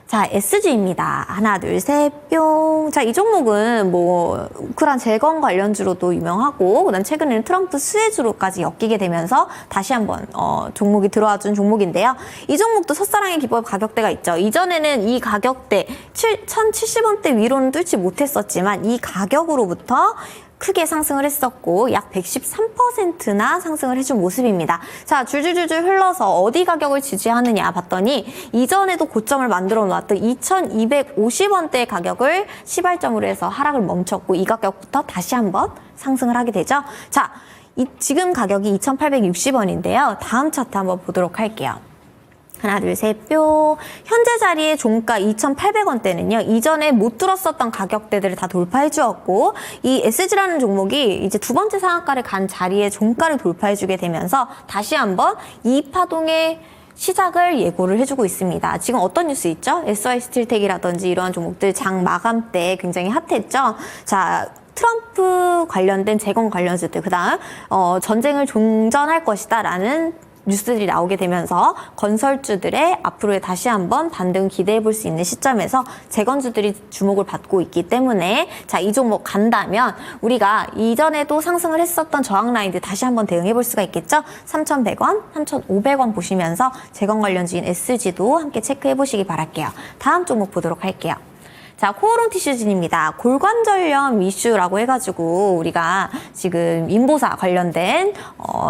자, SG입니다. 하나, 둘, 셋, 뿅. 자, 이 종목은 뭐 우크라이나 재건 관련주로도 유명하고 그다음 최근에는 트럼프 수혜주로까지 엮이게 되면서 다시 한번 종목이 들어와준 종목인데요. 이 종목도 첫사랑의 기법 가격대가 있죠. 이전에는 이 가격대 1,070원대 위로는 뚫지 못했었지만 이 가격으로부터 크게 상승을 했었고 약 113%나 상승을 해준 모습입니다. 자, 줄줄줄줄 흘러서 어디 가격을 지지하느냐 봤더니 이전에도 고점을 만들어 놓았던 2,250원대 가격을 시발점으로 해서 하락을 멈췄고 이 가격부터 다시 한번 상승을 하게 되죠. 자, 지금 가격이 2,860원인데요. 다음 차트 한번 보도록 할게요. 하나, 둘, 셋, 뿅. 현재 자리의 종가 2,800원대는요, 이전에 못 들었었던 가격대들을 다 돌파해 주었고, 이 SG라는 종목이 이제 두 번째 상한가를 간 자리의 종가를 돌파해 주게 되면서 다시 한번 이 파동의 시작을 예고를 해주고 있습니다. 지금 어떤 뉴스 있죠? SY 스틸텍이라든지 이러한 종목들 장 마감 때 굉장히 핫했죠? 자, 트럼프 관련된 재건 관련주들, 그 다음, 전쟁을 종전할 것이다 라는 뉴스들이 나오게 되면서 건설주들의 앞으로의 다시 한번 반등 기대해 볼 수 있는 시점에서 재건주들이 주목을 받고 있기 때문에 자, 이 종목 간다면 우리가 이전에도 상승을 했었던 저항 라인들 다시 한번 대응해 볼 수가 있겠죠. 3,100원, 3,500원 보시면서 재건 관련주인 SG도 함께 체크해 보시기 바랄게요. 다음 종목 보도록 할게요. 자, 코오롱 티슈진입니다. 골관절염 이슈라고 해가지고 우리가 지금 인보사 관련된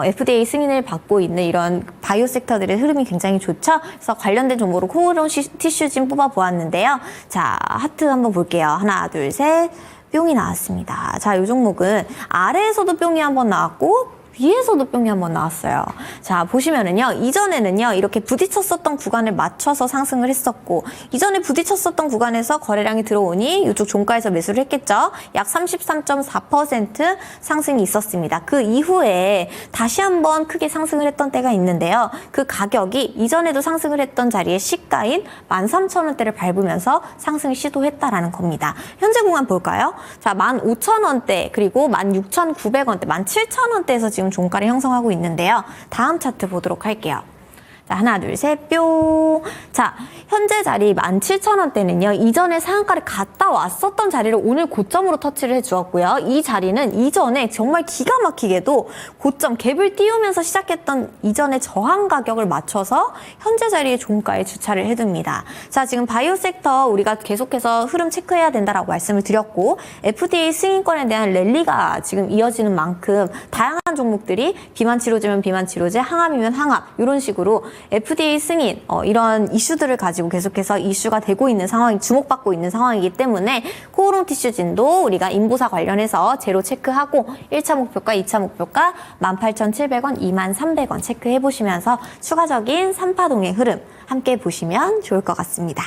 FDA 승인을 받고 있는 이런 바이오 섹터들의 흐름이 굉장히 좋죠. 그래서 관련된 종목으로 코오롱 티슈진 뽑아보았는데요. 자, 하트 한번 볼게요. 하나, 둘, 셋. 뿅이 나왔습니다. 자, 이 종목은 아래에서도 뿅이 한번 나왔고 위에서도 뿅이 한번 나왔어요. 자, 보시면은요, 이전에는요, 이렇게 부딪혔었던 구간을 맞춰서 상승을 했었고, 이전에 부딪혔었던 구간에서 거래량이 들어오니 이쪽 종가에서 매수를 했겠죠. 약 33.4% 상승이 있었습니다. 그 이후에 다시 한번 크게 상승을 했던 때가 있는데요. 그 가격이 이전에도 상승을 했던 자리에 시가인 13,000원대를 밟으면서 상승을 시도했다라는 겁니다. 현재 구간 볼까요? 자, 15,000원대, 그리고 16,900원대, 17,000원대에서 지금 종가를 형성하고 있는데요. 다음 차트 보도록 할게요. 자, 하나, 둘, 셋, 뿅. 자, 현재 자리 17,000원대는요, 이전에 상한가를 갔다 왔었던 자리를 오늘 고점으로 터치를 해주었고요. 이 자리는 이전에 정말 기가 막히게도 고점 갭을 띄우면서 시작했던 이전의 저항 가격을 맞춰서 현재 자리의 종가에 주차를 해둡니다. 자, 지금 바이오 섹터 우리가 계속해서 흐름 체크해야 된다라고 말씀을 드렸고, FDA 승인권에 대한 랠리가 지금 이어지는 만큼 다양한 종목들이 비만 치료제면 비만 치료제, 항암이면 항암, 이런 식으로 FDA 승인 이런 이슈들을 가지고 계속해서 이슈가 되고 있는 상황이 주목받고 있는 상황이기 때문에 코오롱 티슈진도 우리가 인보사 관련해서 제로 체크하고 1차 목표가 2차 목표가 18,700원, 23,300원 체크해 보시면서 추가적인 3파동의 흐름 함께 보시면 좋을 것 같습니다.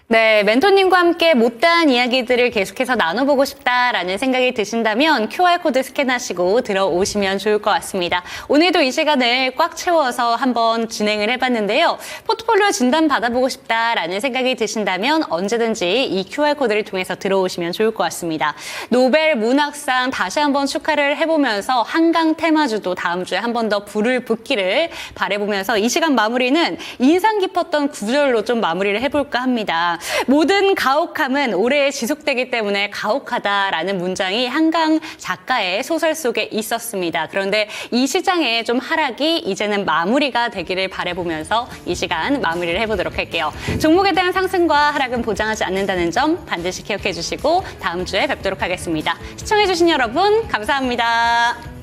네, 멘토님과 함께 못다한 이야기들을 계속해서 나눠보고 싶다라는 생각이 드신다면 QR코드 스캔하시고 들어오시면 좋을 것 같습니다. 오늘도 이 시간을 꽉 채워서 한번 진행을 해봤는데요. 포트폴리오 진단 받아보고 싶다라는 생각이 드신다면 언제든지 이 QR코드를 통해서 들어오시면 좋을 것 같습니다. 노벨 문학상 다시 한번 축하를 해보면서 한강 테마주도 다음 주에 한 번 더 불을 붙기를 바라보면서 이 시간 마무리는 인상 깊었던 구절로 좀 마무리를 해볼까 합니다. 모든 가혹함은 오래 지속되기 때문에 가혹하다라는 문장이 한강 작가의 소설 속에 있었습니다. 그런데 이 시장의 좀 하락이 이제는 마무리가 되기를 바라보면서 이 시간 마무리를 해보도록 할게요. 종목에 대한 상승과 하락은 보장하지 않는다는 점 반드시 기억해 주시고 다음 주에 뵙도록 하겠습니다. 시청해 주신 여러분 감사합니다.